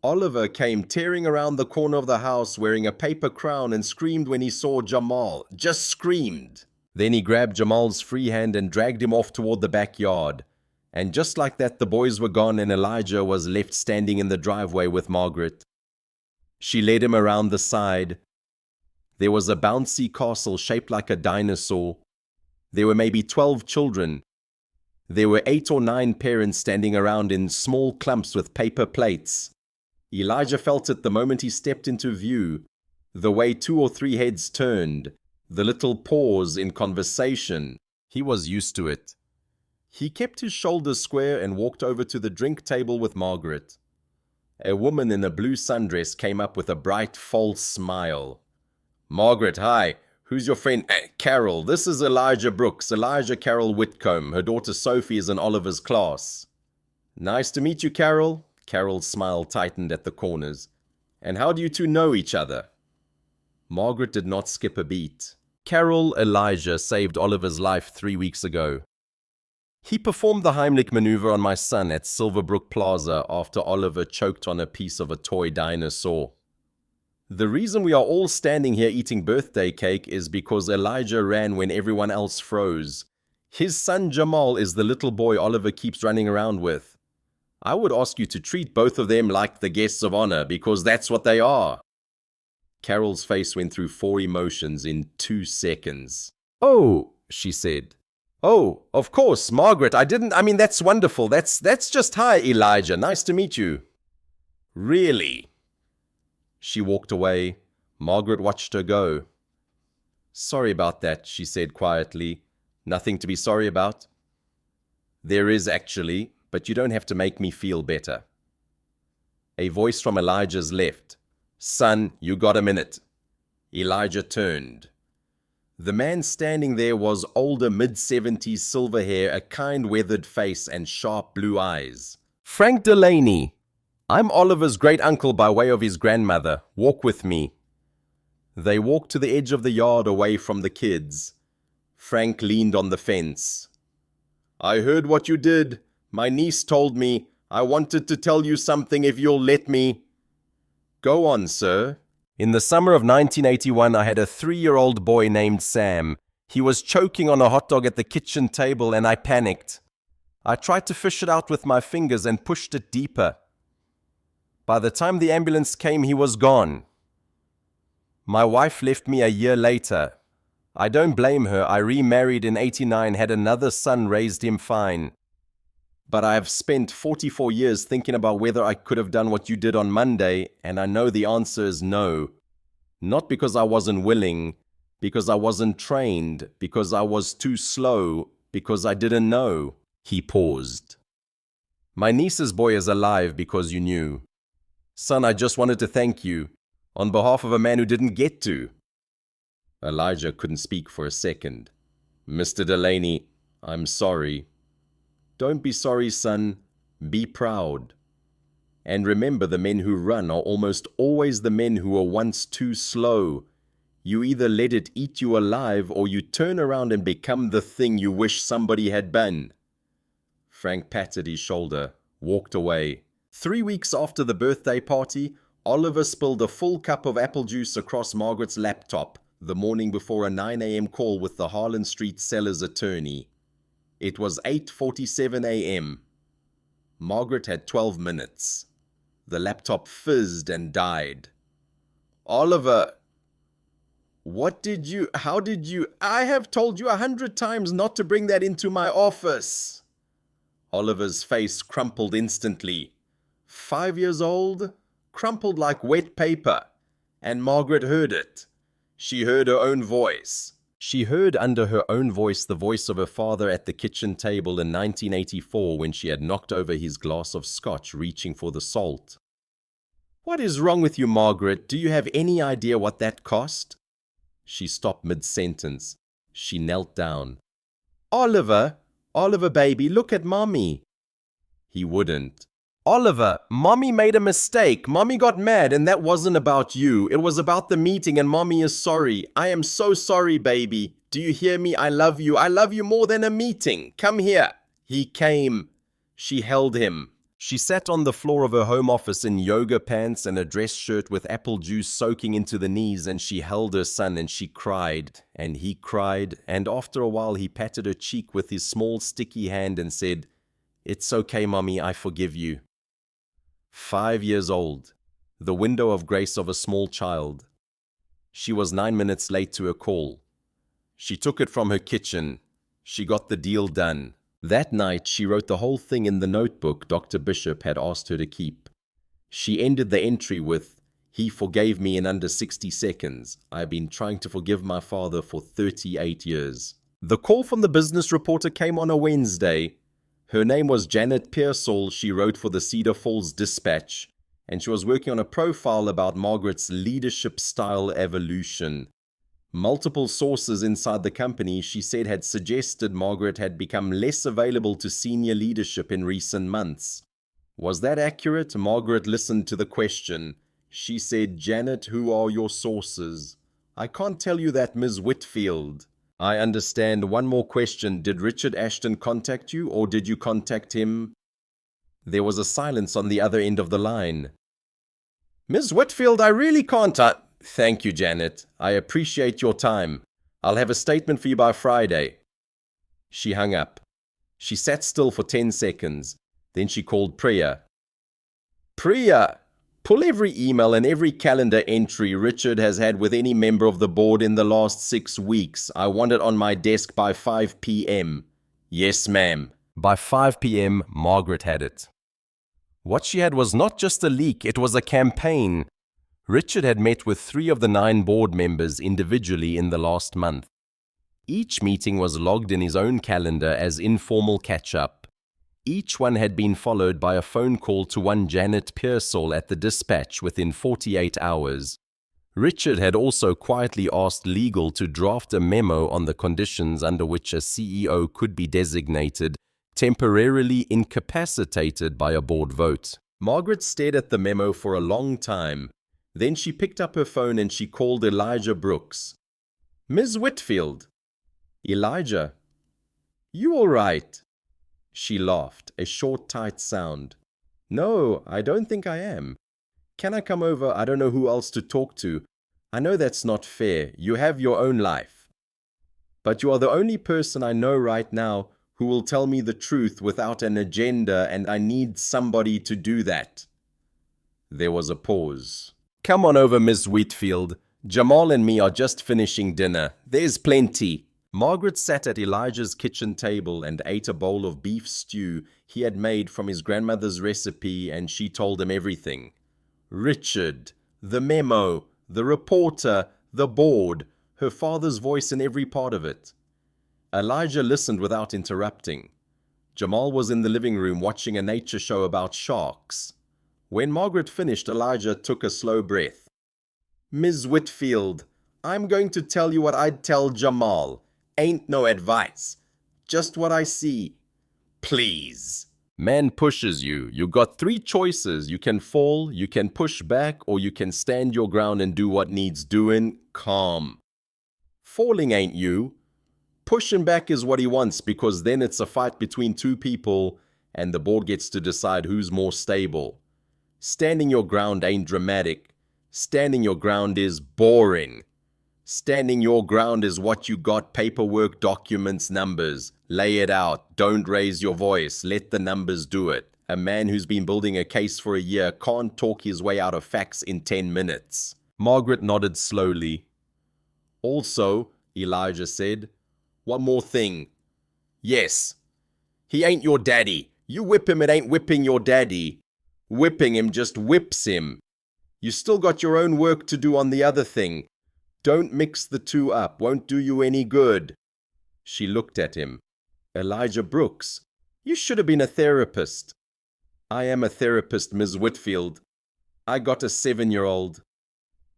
Oliver came tearing around the corner of the house wearing a paper crown and screamed when he saw Jamal. Just screamed. Then he grabbed Jamal's free hand and dragged him off toward the backyard. And just like that, the boys were gone and Elijah was left standing in the driveway with Margaret. She led him around the side. There was a bouncy castle shaped like a dinosaur. There were maybe 12 children. There were 8 or 9 parents standing around in small clumps with paper plates. Elijah felt it the moment he stepped into view, the way 2 or 3 heads turned, the little pause in conversation. He was used to it. He kept his shoulders square and walked over to the drink table with Margaret. A woman in a blue sundress came up with a bright, false smile. "Margaret, hi. Who's your friend?" "Carol. This is Elijah Brooks, Elijah Carol Whitcomb. Her daughter Sophie is in Oliver's class." "Nice to meet you, Carol." Carol's smile tightened at the corners. "And how do you 2 know each other?" Margaret did not skip a beat. Carol Elijah saved Oliver's life 3 weeks ago. He performed the Heimlich maneuver on my son at Silverbrook Plaza after Oliver choked on a piece of a toy dinosaur. The reason we are all standing here eating birthday cake is because Elijah ran when everyone else froze. His son Jamal is the little boy Oliver keeps running around with. I would ask you to treat both of them like the guests of honor, because that's what they are. Carol's face went through 4 emotions in 2 seconds. Oh, she said. Oh, of course, Margaret, that's wonderful. That's just, hi, Elijah, nice to meet you. Really? She walked away. Margaret watched her go. Sorry about that, she said quietly. Nothing to be sorry about. There is actually, but you don't have to make me feel better. A voice from Elijah's left. Son, you got a minute. Elijah turned. The man standing there was older, mid-70s, silver hair, a kind, weathered face, and sharp blue eyes. Frank Delaney. I'm Oliver's great-uncle by way of his grandmother. Walk with me. They walked to the edge of the yard away from the kids. Frank leaned on the fence. I heard what you did. My niece told me. I wanted to tell you something if you'll let me. Go on, sir. In the summer of 1981, I had a 3-year-old boy named Sam. He was choking on a hot dog at the kitchen table and I panicked. I tried to fish it out with my fingers and pushed it deeper. By the time the ambulance came, he was gone. My wife left me a year later. I don't blame her. I remarried in 89, had another son, raised him fine. But I have spent 44 years thinking about whether I could have done what you did on Monday, and I know the answer is no. Not because I wasn't willing, because I wasn't trained, because I was too slow, because I didn't know. He paused. My niece's boy is alive because you knew. Son, I just wanted to thank you, on behalf of a man who didn't get to. Elijah couldn't speak for a second. Mr. Delaney, I'm sorry. Don't be sorry, son. Be proud. And remember, the men who run are almost always the men who were once too slow. You either let it eat you alive or you turn around and become the thing you wish somebody had been. Frank patted his shoulder, walked away. 3 weeks after the birthday party, Oliver spilled a full cup of apple juice across Margaret's laptop the morning before a 9 a.m. call with the Harlan Street seller's attorney. It was 8:47 a.m. Margaret had 12 minutes. The laptop fizzed and died. Oliver, I have told you 100 times not to bring that into my office. Oliver's face crumpled instantly. 5 years old, crumpled like wet paper, and Margaret heard it. She heard her own voice. She heard under her own voice the voice of her father at the kitchen table in 1984 when she had knocked over his glass of scotch reaching for the salt. What is wrong with you, Margaret? Do you have any idea what that cost? She stopped mid-sentence. She knelt down. Oliver, baby, look at Mommy. He wouldn't. Oliver, Mommy made a mistake. Mommy got mad and that wasn't about you. It was about the meeting and Mommy is sorry. I am so sorry, baby. Do you hear me? I love you. I love you more than a meeting. Come here. He came. She held him. She sat on the floor of her home office in yoga pants and a dress shirt with apple juice soaking into the knees, and she held her son and she cried and he cried, and after a while he patted her cheek with his small sticky hand and said, It's okay, Mommy, I forgive you. 5 years old, the window of grace of a small child. She was 9 minutes late to her call. She took it from her kitchen. She got the deal done. That night, she wrote the whole thing in the notebook Dr. Bishop had asked her to keep. She ended the entry with, He forgave me in under 60 seconds. I've been trying to forgive my father for 38 years. The call from the business reporter came on a Wednesday. Her name was Janet Pearsall. She wrote for the Cedar Falls Dispatch, and she was working on a profile about Margaret's leadership style evolution. Multiple sources inside the company, she said, had suggested Margaret had become less available to senior leadership in recent months. Was that accurate? Margaret listened to the question. She said, Janet, who are your sources? I can't tell you that, Ms. Whitfield. I understand. One more question. Did Richard Ashton contact you, or did you contact him? There was a silence on the other end of the line. Ms. Whitfield, I really can't. Thank you, Janet. I appreciate your time. I'll have a statement for you by Friday. She hung up. She sat still for 10 seconds. Then she called Priya. Priya, pull every email and every calendar entry Richard has had with any member of the board in the last 6 weeks. I want it on my desk by 5 p.m. Yes, ma'am. By 5 p.m., Margaret had it. What she had was not just a leak, it was a campaign. Richard had met with 3 of the 9 board members individually in the last month. Each meeting was logged in his own calendar as informal catch-up. Each one had been followed by a phone call to one Janet Pearsall at the dispatch within 48 hours. Richard had also quietly asked legal to draft a memo on the conditions under which a CEO could be designated temporarily incapacitated by a board vote. Margaret stared at the memo for a long time. Then she picked up her phone and she called Elijah Brooks. Ms. Whitfield. Elijah. You all right? She laughed, a short, tight sound. No, I don't think I am. Can I come over? I don't know who else to talk to. I know that's not fair. You have your own life. But you are the only person I know right now who will tell me the truth without an agenda, and I need somebody to do that. There was a pause. Come on over, Miss Whitfield. Jamal and me are just finishing dinner. There's plenty. Margaret sat at Elijah's kitchen table and ate a bowl of beef stew he had made from his grandmother's recipe, and she told him everything. Richard, the memo, the reporter, the board, her father's voice in every part of it. Elijah listened without interrupting. Jamal was in the living room watching a nature show about sharks. When Margaret finished, Elijah took a slow breath. Ms. Whitfield, I'm going to tell you what I'd tell Jamal. Ain't no advice. Just what I see. Please. Man pushes you. You got 3 choices. You can fall, you can push back, or you can stand your ground and do what needs doing. Calm. Falling ain't you. Pushing back is what he wants, because then it's a fight between 2 people and the board gets to decide who's more stable. Standing your ground ain't dramatic. Standing your ground is boring. Standing your ground is what you got: paperwork, documents, numbers. Lay it out. Don't raise your voice. Let the numbers do it. A man who's been building a case for a year can't talk his way out of facts in 10 minutes. Margaret nodded slowly. Also, Elijah said, one more thing. Yes, he ain't your daddy. You whip him, it ain't whipping your daddy. Whipping him just whips him. You still got your own work to do on the other thing. Don't mix the 2 up. Won't do you any good. She looked at him. Elijah Brooks, you should have been a therapist. I am a therapist, Ms. Whitfield. I got a 7-year-old.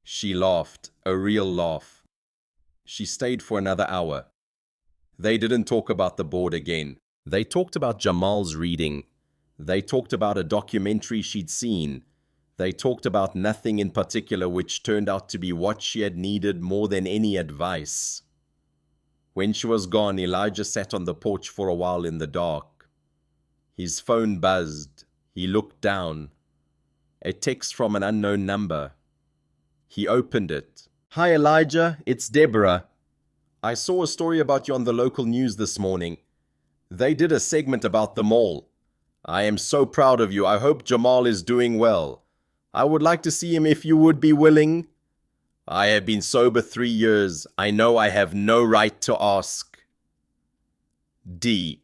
She laughed, a real laugh. She stayed for another hour. They didn't talk about the board again. They talked about Jamal's reading. They talked about a documentary she'd seen. They talked about nothing in particular, which turned out to be what she had needed more than any advice. When she was gone, Elijah sat on the porch for a while in the dark. His phone buzzed. He looked down. A text from an unknown number. He opened it. Hi, Elijah. It's Deborah. I saw a story about you on the local news this morning. They did a segment about the mall. I am so proud of you. I hope Jamal is doing well. I would like to see him if you would be willing. I have been sober 3 years. I know I have no right to ask. D.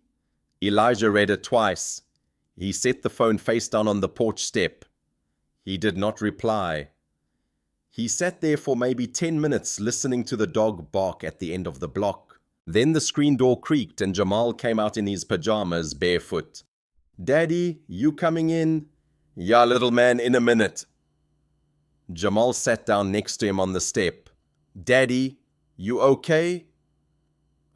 Elijah read it twice. He set the phone face down on the porch step. He did not reply. He sat there for maybe 10 minutes listening to the dog bark at the end of the block. Then the screen door creaked and Jamal came out in his pajamas, barefoot. Daddy, you coming in? Yeah, little man, in a minute. Jamal sat down next to him on the step. Daddy, you okay?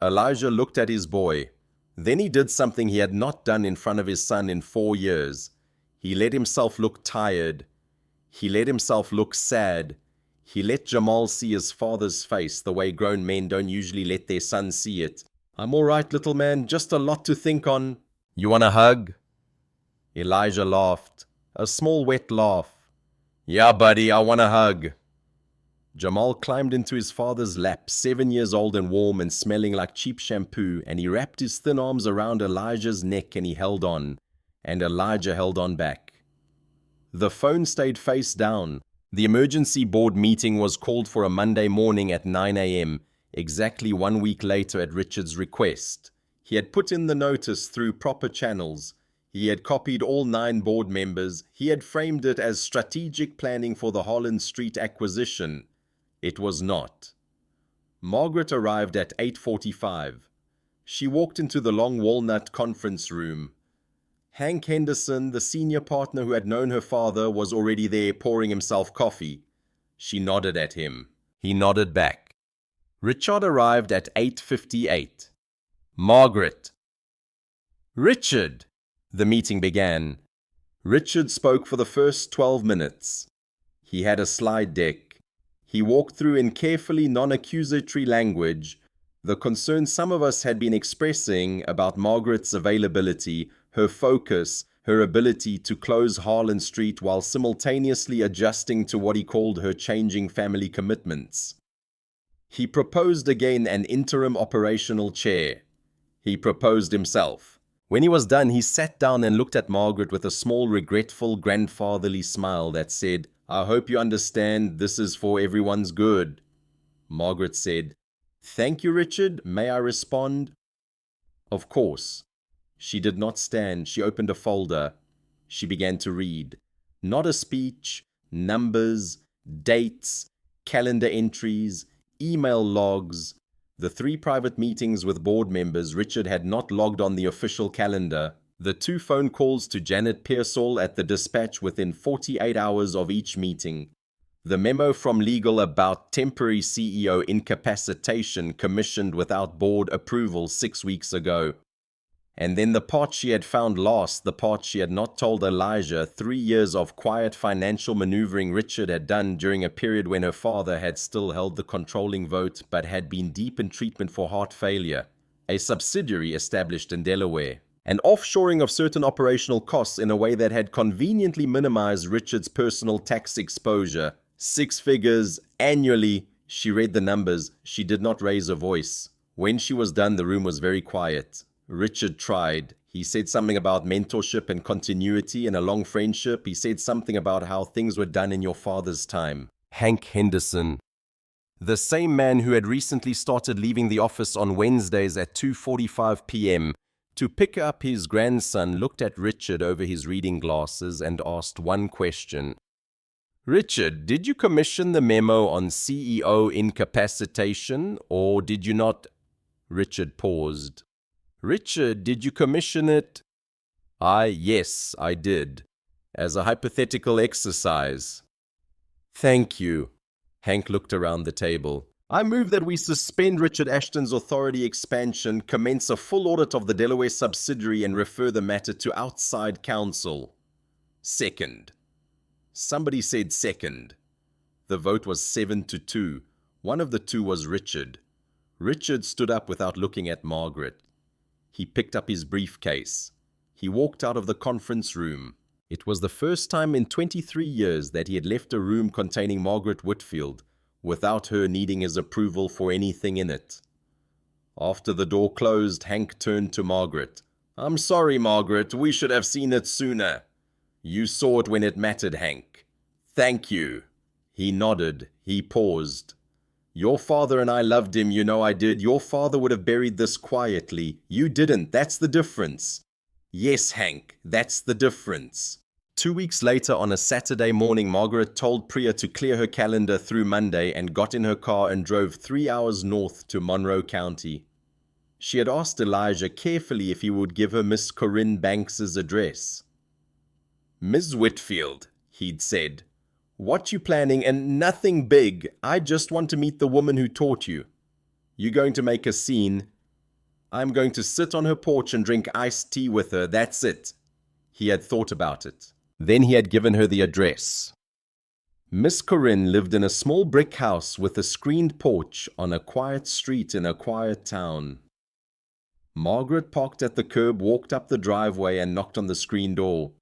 Elijah looked at his boy. Then he did something he had not done in front of his son in 4 years. He let himself look tired. He let himself look sad. He let Jamal see his father's face the way grown men don't usually let their sons see it. I'm all right, little man, just a lot to think on. You want a hug? Elijah laughed. A small wet laugh. Yeah, buddy, I want a hug. Jamal climbed into his father's lap, 7 years old and warm and smelling like cheap shampoo, and he wrapped his thin arms around Elijah's neck and he held on. and Elijah held on back. The phone stayed face down. The emergency board meeting was called for a Monday morning at 9 a.m., exactly 1 week later at Richard's request. He had put in the notice through proper channels. He had copied all 9 board members. He had framed it as strategic planning for the Holland Street acquisition. It was not. Margaret arrived at 8:45. She walked into the long walnut conference room. Hank Henderson, the senior partner who had known her father, was already there pouring himself coffee. She nodded at him. He nodded back. Richard arrived at 8:58. Margaret. Richard! The meeting began. Richard spoke for the first 12 minutes. He had a slide deck. He walked through in carefully non-accusatory language the concern some of us had been expressing about Margaret's availability, her focus, her ability to close Harlan Street while simultaneously adjusting to what he called her changing family commitments. He proposed again an interim operational chair. He proposed himself. When he was done, he sat down and looked at Margaret with a small, regretful, grandfatherly smile that said, "I hope you understand this is for everyone's good." Margaret said, "Thank you, Richard. May I respond?" Of course. She did not stand. She opened a folder. She began to read. Not a speech, numbers, dates, calendar entries, email logs. The 3 private meetings with board members Richard had not logged on the official calendar. The 2 phone calls to Janet Pearsall at the dispatch within 48 hours of each meeting. The memo from legal about temporary CEO incapacitation commissioned without board approval 6 weeks ago. And then the part she had found last, the part she had not told Elijah, 3 years of quiet financial maneuvering Richard had done during a period when her father had still held the controlling vote but had been deep in treatment for heart failure. A subsidiary established in Delaware. An offshoring of certain operational costs in a way that had conveniently minimized Richard's personal tax exposure. 6 figures, annually. She read the numbers. She did not raise her voice. When she was done, the room was very quiet. Richard tried. He said something about mentorship and continuity and a long friendship. He said something about how things were done in your father's time. Hank Henderson. The same man who had recently started leaving the office on Wednesdays at 2:45 p.m. to pick up his grandson looked at Richard over his reading glasses and asked one question. "Richard, did you commission the memo on CEO incapacitation, or did you not?" Richard paused. "Richard, did you commission it?" Yes, I did. As a hypothetical exercise." "Thank you." Hank looked around the table. "I move that we suspend Richard Ashton's authority expansion, commence a full audit of the Delaware subsidiary, and refer the matter to outside counsel." Second. Somebody said second. The vote was 7-2. One of the 2 was Richard. Richard stood up without looking at Margaret. He picked up his briefcase. He walked out of the conference room. It was the first time in 23 years that he had left a room containing Margaret Whitfield without her needing his approval for anything in it. After the door closed, Hank turned to Margaret. "I'm sorry, Margaret. We should have seen it sooner." "You saw it when it mattered, Hank." "Thank you." He nodded. He paused. "Your father and I loved him, you know I did. Your father would have buried this quietly. You didn't. That's the difference." "Yes, Hank, that's the difference." 2 weeks later, on a Saturday morning, Margaret told Priya to clear her calendar through Monday and got in her car and drove 3 hours north to Monroe County. She had asked Elijah carefully if he would give her Miss Corinne Banks's address. "Ms. Whitfield," he'd said, "what you planning? And nothing big. I just want to meet the woman who taught you. You going to make a scene? I'm going to sit on her porch and drink iced tea with her. That's it." He had thought about it. Then he had given her the address. Miss Corinne lived in a small brick house with a screened porch on a quiet street in a quiet town. Margaret parked at the curb, walked up the driveway, and knocked on the screen door.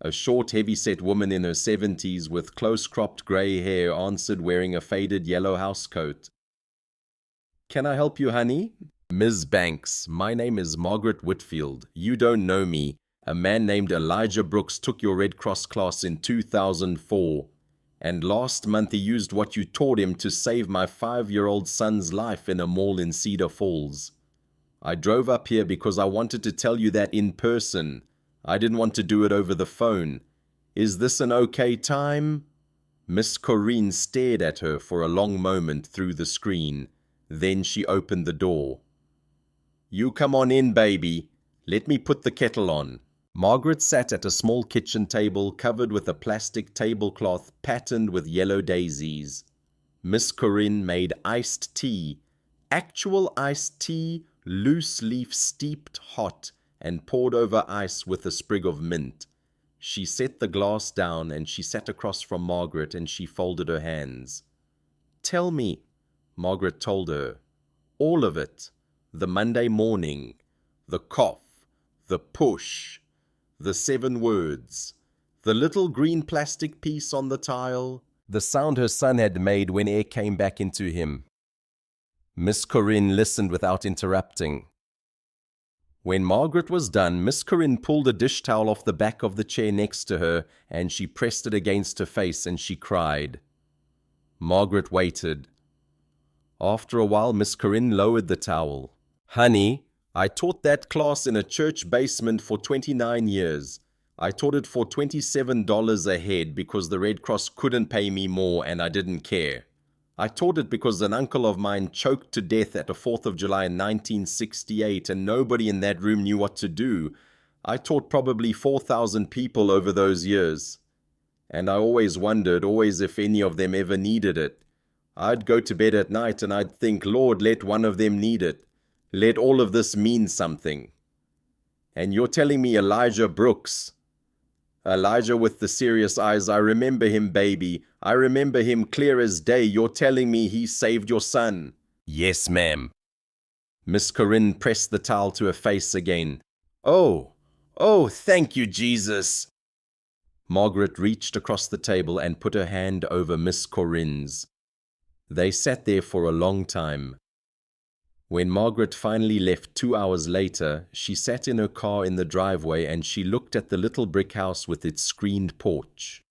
A short, heavy-set woman in her 70s with close-cropped grey hair answered, wearing a faded yellow housecoat. "Can I help you, honey?" "Ms. Banks, my name is Margaret Whitfield. You don't know me. A man named Elijah Brooks took your Red Cross class in 2004, and last month he used what you taught him to save my 5-year-old son's life in a mall in Cedar Falls. I drove up here because I wanted to tell you that in person. I didn't want to do it over the phone. Is this an okay time?" Miss Corinne stared at her for a long moment through the screen. Then she opened the door. "You come on in, baby. Let me put the kettle on." Margaret sat at a small kitchen table covered with a plastic tablecloth patterned with yellow daisies. Miss Corinne made iced tea, actual iced tea, loose leaf steeped hot and poured over ice with a sprig of mint. She set the glass down and she sat across from Margaret and she folded her hands. "Tell me," Margaret told her, "all of it. The Monday morning, the cough, the push, the 7 words, the little green plastic piece on the tile, the sound her son had made when air came back into him." Miss Corinne listened without interrupting. When Margaret was done, Miss Corinne pulled a dish towel off the back of the chair next to her and she pressed it against her face and she cried. Margaret waited. After a while, Miss Corinne lowered the towel. "Honey, I taught that class in a church basement for 29 years. I taught it for $27 a head because the Red Cross couldn't pay me more and I didn't care. I taught it because an uncle of mine choked to death at a 4th of July in 1968 and nobody in that room knew what to do. I taught probably 4,000 people over those years. And I always wondered, if any of them ever needed it. I'd go to bed at night and I'd think, Lord, let one of them need it. Let all of this mean something. And you're telling me Elijah Brooks. Elijah with the serious eyes, I remember him, baby. I remember him clear as day. You're telling me he saved your son?" "Yes, ma'am." Miss Corinne pressed the towel to her face again. Oh, thank you, Jesus." Margaret reached across the table and put her hand over Miss Corinne's. They sat there for a long time. When Margaret finally left 2 hours later, she sat in her car in the driveway and she looked at the little brick house with its screened porch.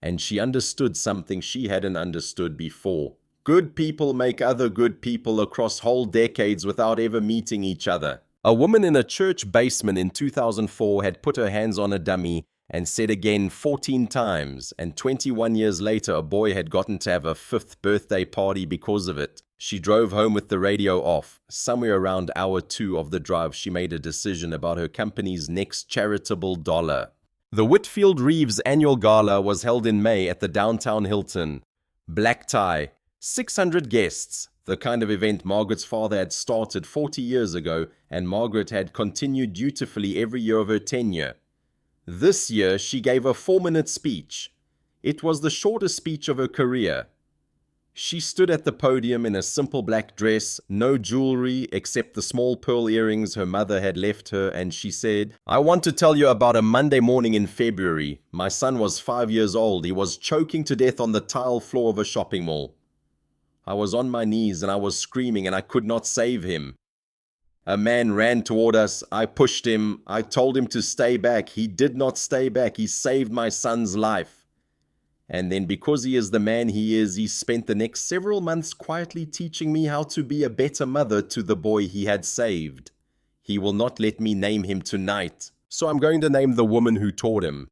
And she understood something she hadn't understood before. Good people make other good people across whole decades without ever meeting each other. A woman in a church basement in 2004 had put her hands on a dummy and said again 14 times, and 21 years later a boy had gotten to have a 5th birthday party because of it. She drove home with the radio off. Somewhere around hour 2 of the drive, she made a decision about her company's next charitable dollar. The Whitfield Reeves annual gala was held in May at the downtown Hilton. Black tie, 600 guests, the kind of event Margaret's father had started 40 years ago, and Margaret had continued dutifully every year of her tenure. This year, she gave a 4-minute speech. It was the shortest speech of her career. She stood at the podium in a simple black dress, no jewelry except the small pearl earrings her mother had left her, and she said, "I want to tell you about a Monday morning in February. My son was 5 years old. He was choking to death on the tile floor of a shopping mall. I was on my knees and I was screaming and I could not save him. A man ran toward us. I pushed him. I told him to stay back. He did not stay back. He saved my son's life. And then because he is the man he is, he spent the next several months quietly teaching me how to be a better mother to the boy he had saved. He will not let me name him tonight, so I'm going to name the woman who taught him."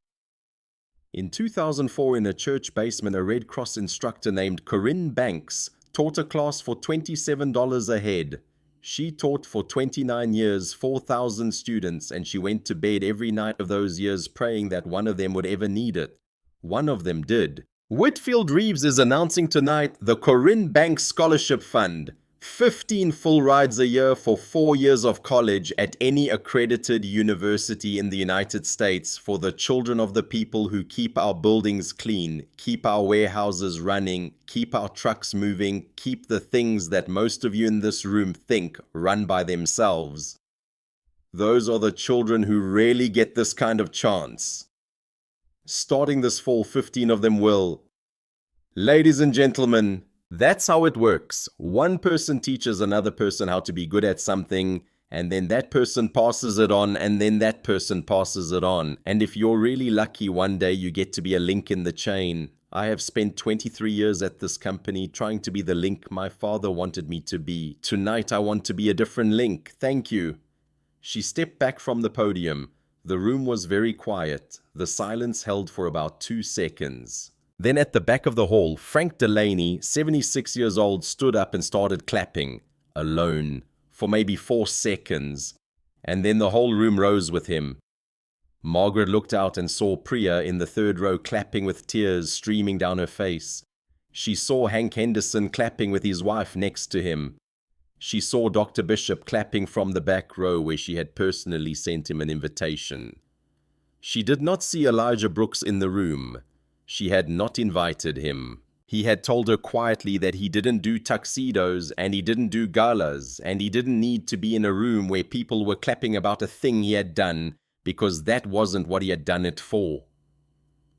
In 2004, in a church basement, a Red Cross instructor named Corinne Banks taught a class for $27 a head. She taught for 29 years, 4,000 students, and she went to bed every night of those years praying that one of them would ever need it. One of them did. Whitfield Reeves is announcing tonight the Corinne Banks Scholarship Fund. 15 full rides a year for 4 years of college at any accredited university in the United States for the children of the people who keep our buildings clean, keep our warehouses running, keep our trucks moving, keep the things that most of you in this room think run by themselves. Those are the children who rarely get this kind of chance. Starting this fall, 15 of them will. Ladies and gentlemen, that's how it works. One person teaches another person how to be good at something, and then that person passes it on, and then that person passes it on. And if you're really lucky, one day you get to be a link in the chain. I have spent 23 years at this company trying to be the link my father wanted me to be. Tonight I want to be a different link. Thank you. She stepped back from the podium. The room was very quiet. The silence held for about 2 seconds. Then at the back of the hall, Frank Delaney, 76 years old, stood up and started clapping, alone, for maybe 4 seconds. And then the whole room rose with him. Margaret looked out and saw Priya in the 3rd row clapping with tears streaming down her face. She saw Hank Henderson clapping with his wife next to him. She saw Dr. Bishop clapping from the back row where she had personally sent him an invitation. She did not see Elijah Brooks in the room. She had not invited him. He had told her quietly that he didn't do tuxedos and he didn't do galas and he didn't need to be in a room where people were clapping about a thing he had done because that wasn't what he had done it for.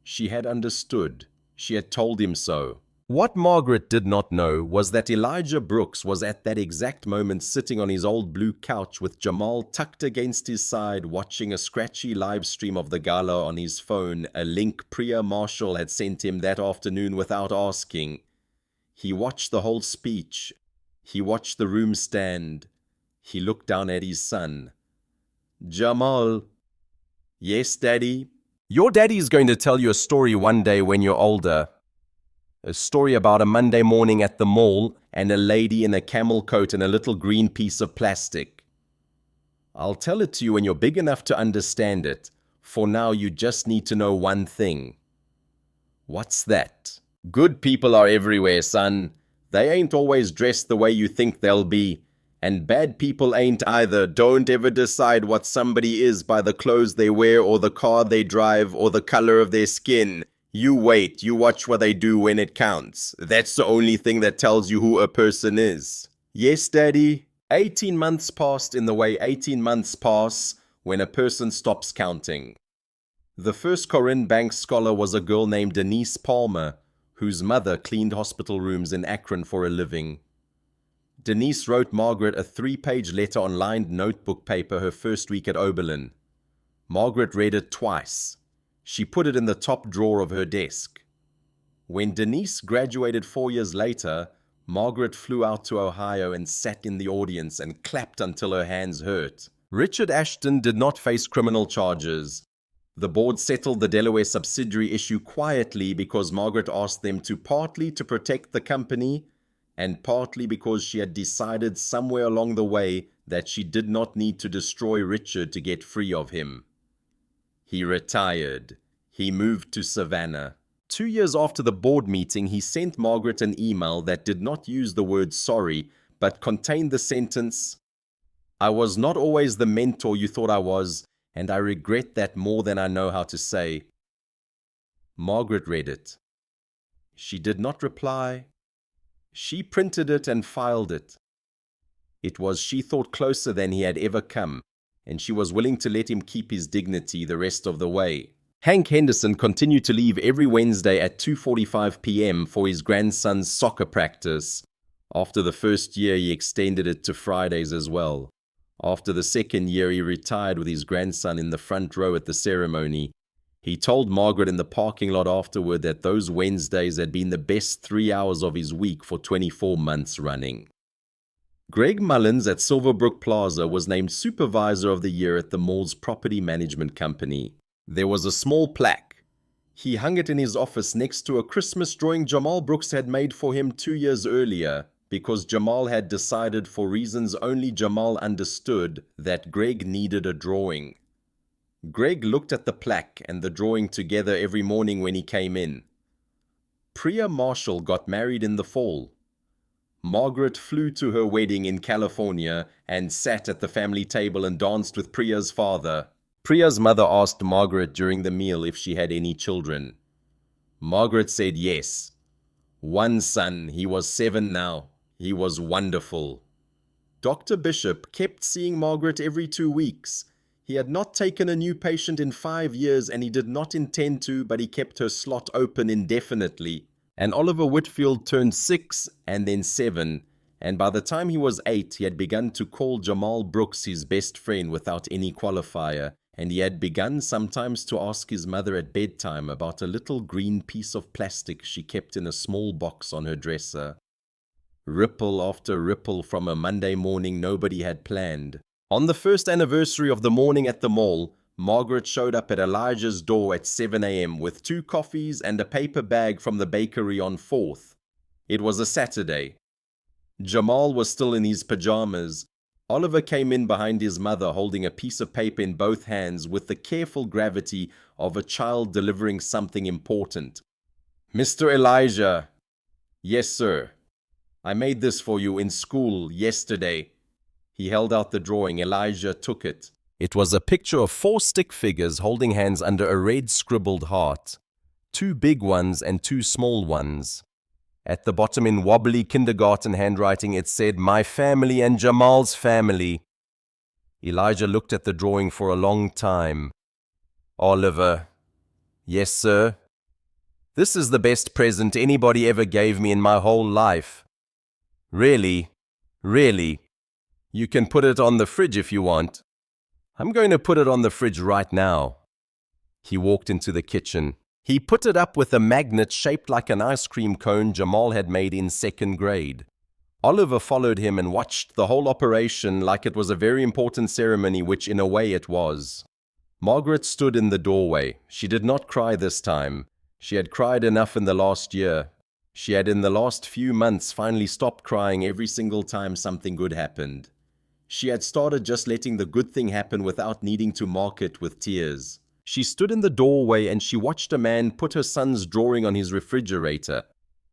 She had understood. She had told him so. What Margaret did not know was that Elijah Brooks was at that exact moment sitting on his old blue couch with Jamal tucked against his side watching a scratchy live stream of the gala on his phone, a link Priya Marshall had sent him that afternoon without asking. He watched the whole speech. He watched the room stand. He looked down at his son. Jamal. Yes, Daddy? Your daddy's going to tell you a story one day when you're older. A story about a Monday morning at the mall and a lady in a camel coat and a little green piece of plastic. I'll tell it to you when you're big enough to understand it. For now, you just need to know one thing. What's that? Good people are everywhere, son. They ain't always dressed the way you think they'll be. And bad people ain't either. Don't ever decide what somebody is by the clothes they wear or the car they drive or the color of their skin. You wait, you watch what they do when it counts. That's the only thing that tells you who a person is. Yes, Daddy? 18 months passed in the way 18 months pass when a person stops counting. The first Corinne Banks scholar was a girl named Denise Palmer, whose mother cleaned hospital rooms in Akron for a living. Denise wrote Margaret a 3-page letter on lined notebook paper her first week at Oberlin. Margaret read it twice. She put it in the top drawer of her desk. When Denise graduated 4 years later, Margaret flew out to Ohio and sat in the audience and clapped until her hands hurt. Richard Ashton did not face criminal charges. The board settled the Delaware subsidiary issue quietly because Margaret asked them to, partly to protect the company and partly because she had decided somewhere along the way that she did not need to destroy Richard to get free of him. He retired. He moved to Savannah. 2 years after the board meeting, he sent Margaret an email that did not use the word sorry, but contained the sentence, "I was not always the mentor you thought I was, and I regret that more than I know how to say." Margaret read it. She did not reply. She printed it and filed it. It was, she thought, closer than he had ever come, and she was willing to let him keep his dignity the rest of the way. Hank Henderson continued to leave every Wednesday at 2:45 p.m. for his grandson's soccer practice. After the first year, he extended it to Fridays as well. After the second year, he retired with his grandson in the front row at the ceremony. He told Margaret in the parking lot afterward that those Wednesdays had been the best 3 hours of his week for 24 months running. Greg Mullins at Silverbrook Plaza was named Supervisor of the Year at the mall's property management company. There was a small plaque. He hung it in his office next to a Christmas drawing Jamal Brooks had made for him 2 years earlier, because Jamal had decided, for reasons only Jamal understood, that Greg needed a drawing. Greg looked at the plaque and the drawing together every morning when he came in. Priya Marshall got married in the fall. Margaret flew to her wedding in California and sat at the family table and danced with Priya's father. Priya's mother asked Margaret during the meal if she had any children. Margaret said yes. One son, he was 7 now. He was wonderful. Dr. Bishop kept seeing Margaret every 2 weeks. He had not taken a new patient in 5 years and he did not intend to, but he kept her slot open indefinitely. And Oliver Whitfield turned 6 and then 7, and by the time he was 8, he had begun to call Jamal Brooks his best friend without any qualifier, and he had begun sometimes to ask his mother at bedtime about a little green piece of plastic she kept in a small box on her dresser. Ripple after ripple from a Monday morning nobody had planned. On the first anniversary of the morning at the mall, Margaret showed up at Elijah's door at 7 a.m. with 2 coffees and a paper bag from the bakery on 4th. It was a Saturday. Jamal was still in his pajamas. Oliver came in behind his mother holding a piece of paper in both hands with the careful gravity of a child delivering something important. "Mr. Elijah." "Yes, sir. I made this for you in school yesterday." He held out the drawing. Elijah took it. It was a picture of 4 stick figures holding hands under a red scribbled heart. 2 big ones and 2 small ones. At the bottom in wobbly kindergarten handwriting it said, "My family and Jamal's family." Elijah looked at the drawing for a long time. "Oliver." "Yes, sir." "This is the best present anybody ever gave me in my whole life." "Really? Really? You can put it on the fridge if you want." "I'm going to put it on the fridge right now." He walked into the kitchen. He put it up with a magnet shaped like an ice cream cone Jamal had made in 2nd grade. Oliver followed him and watched the whole operation like it was a very important ceremony, which in a way it was. Margaret stood in the doorway. She did not cry this time. She had cried enough in the last year. She had in the last few months finally stopped crying every single time something good happened. She had started just letting the good thing happen without needing to mark it with tears. She stood in the doorway and she watched a man put her son's drawing on his refrigerator,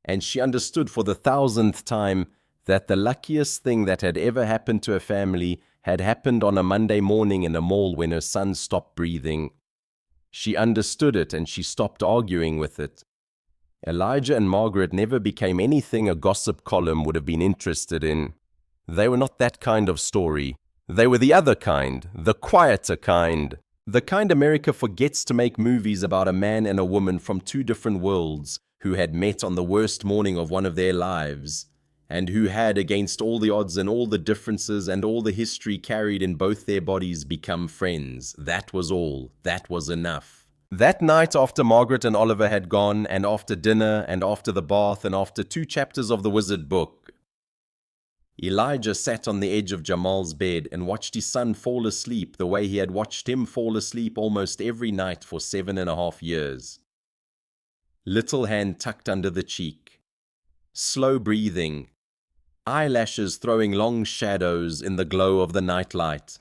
and she understood for the 1000th time that the luckiest thing that had ever happened to her family had happened on a Monday morning in a mall when her son stopped breathing. She understood it and she stopped arguing with it. Elijah and Margaret never became anything a gossip column would have been interested in. They were not that kind of story. They were the other kind, the quieter kind. The kind America forgets to make movies about a man and a woman from 2 different worlds who had met on the worst morning of one of their lives, and who had, against all the odds and all the differences and all the history carried in both their bodies, become friends. That was all. That was enough. That night, after Margaret and Oliver had gone, and after dinner, and after the bath, and after 2 chapters of the Wizard book, Elijah sat on the edge of Jamal's bed and watched his son fall asleep the way he had watched him fall asleep almost every night for 7.5 years. Little hand tucked under the cheek. Slow breathing. Eyelashes throwing long shadows in the glow of the nightlight.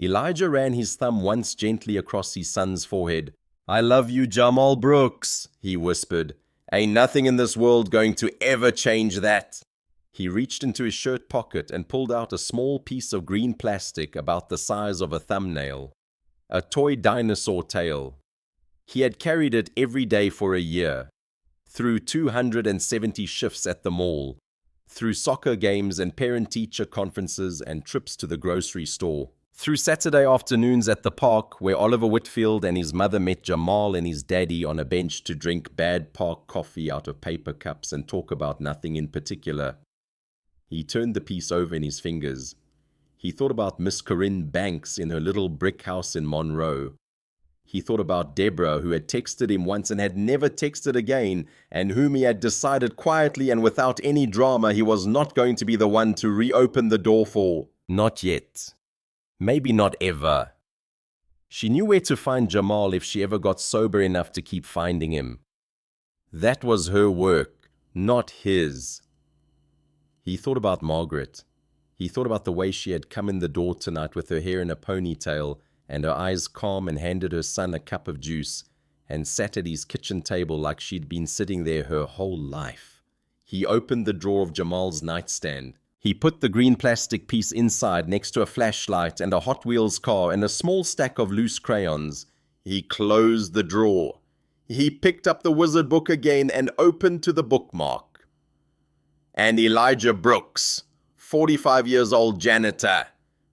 Elijah ran his thumb once gently across his son's forehead. "I love you, Jamal Brooks," he whispered. "Ain't nothing in this world going to ever change that." He reached into his shirt pocket and pulled out a small piece of green plastic about the size of a thumbnail. A toy dinosaur tail. He had carried it every day for a year. Through 270 shifts at the mall. Through soccer games and parent-teacher conferences and trips to the grocery store. Through Saturday afternoons at the park where Oliver Whitfield and his mother met Jamal and his daddy on a bench to drink bad park coffee out of paper cups and talk about nothing in particular. He turned the piece over in his fingers. He thought about Miss Corinne Banks in her little brick house in Monroe. He thought about Deborah, who had texted him once and had never texted again, and whom he had decided quietly and without any drama he was not going to be the one to reopen the door for. Not yet. Maybe not ever. She knew where to find Jamal if she ever got sober enough to keep finding him. That was her work, not his. He thought about Margaret. He thought about the way she had come in the door tonight with her hair in a ponytail and her eyes calm, and handed her son a cup of juice and sat at his kitchen table like she'd been sitting there her whole life. He opened the drawer of Jamal's nightstand. He put the green plastic piece inside next to a flashlight and a Hot Wheels car and a small stack of loose crayons. He closed the drawer. He picked up the Wizard book again and opened to the bookmark. And Elijah Brooks, 45 years old janitor,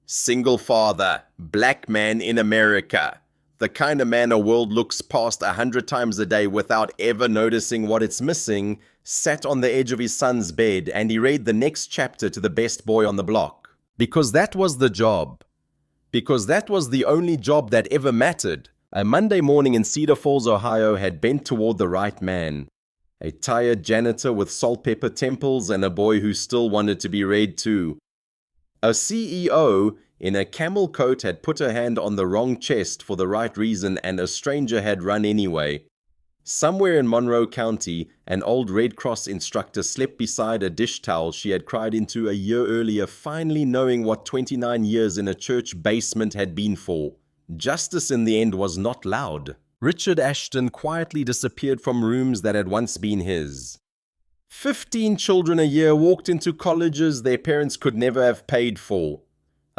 single father, black man in America, the kind of man a world looks past 100 times a day without ever noticing what it's missing, sat on the edge of his son's bed, and he read the next chapter to the best boy on the block. Because that was the job. Because that was the only job that ever mattered. A Monday morning in Cedar Falls, Ohio had bent toward the right man. A tired janitor with salt pepper temples and a boy who still wanted to be read to. A CEO in a camel coat had put her hand on the wrong chest for the right reason, and a stranger had run anyway. Somewhere in Monroe County, an old Red Cross instructor slept beside a dish towel she had cried into a year earlier, finally knowing what 29 years in a church basement had been for. Justice in the end was not loud. Richard Ashton quietly disappeared from rooms that had once been his. 15 children a year walked into colleges their parents could never have paid for.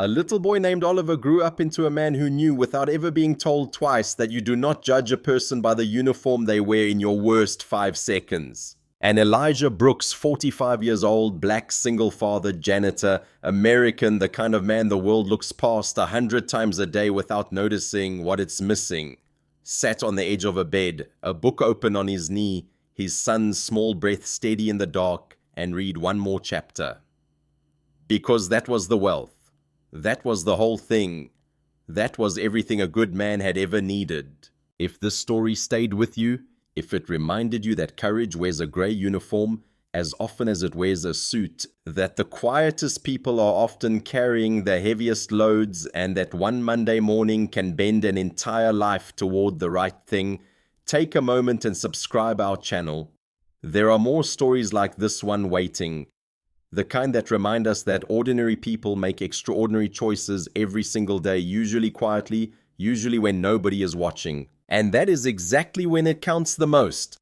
A little boy named Oliver grew up into a man who knew, without ever being told twice, that you do not judge a person by the uniform they wear in your worst 5 seconds. And Elijah Brooks, 45 years old, black single-fathered janitor, American, the kind of man the world looks past 100 times a day without noticing what it's missing, sat on the edge of a bed, a book open on his knee, his son's small breath steady in the dark, and read one more chapter. Because that was the wealth. That was the whole thing. That was everything a good man had ever needed. If this story stayed with you, if it reminded you that courage wears a grey uniform as often as it wears a suit, that the quietest people are often carrying the heaviest loads, and that one Monday morning can bend an entire life toward the right thing, take a moment and subscribe our channel. There are more stories like this one waiting. The kind that remind us that ordinary people make extraordinary choices every single day, usually quietly, usually when nobody is watching. And that is exactly when it counts the most.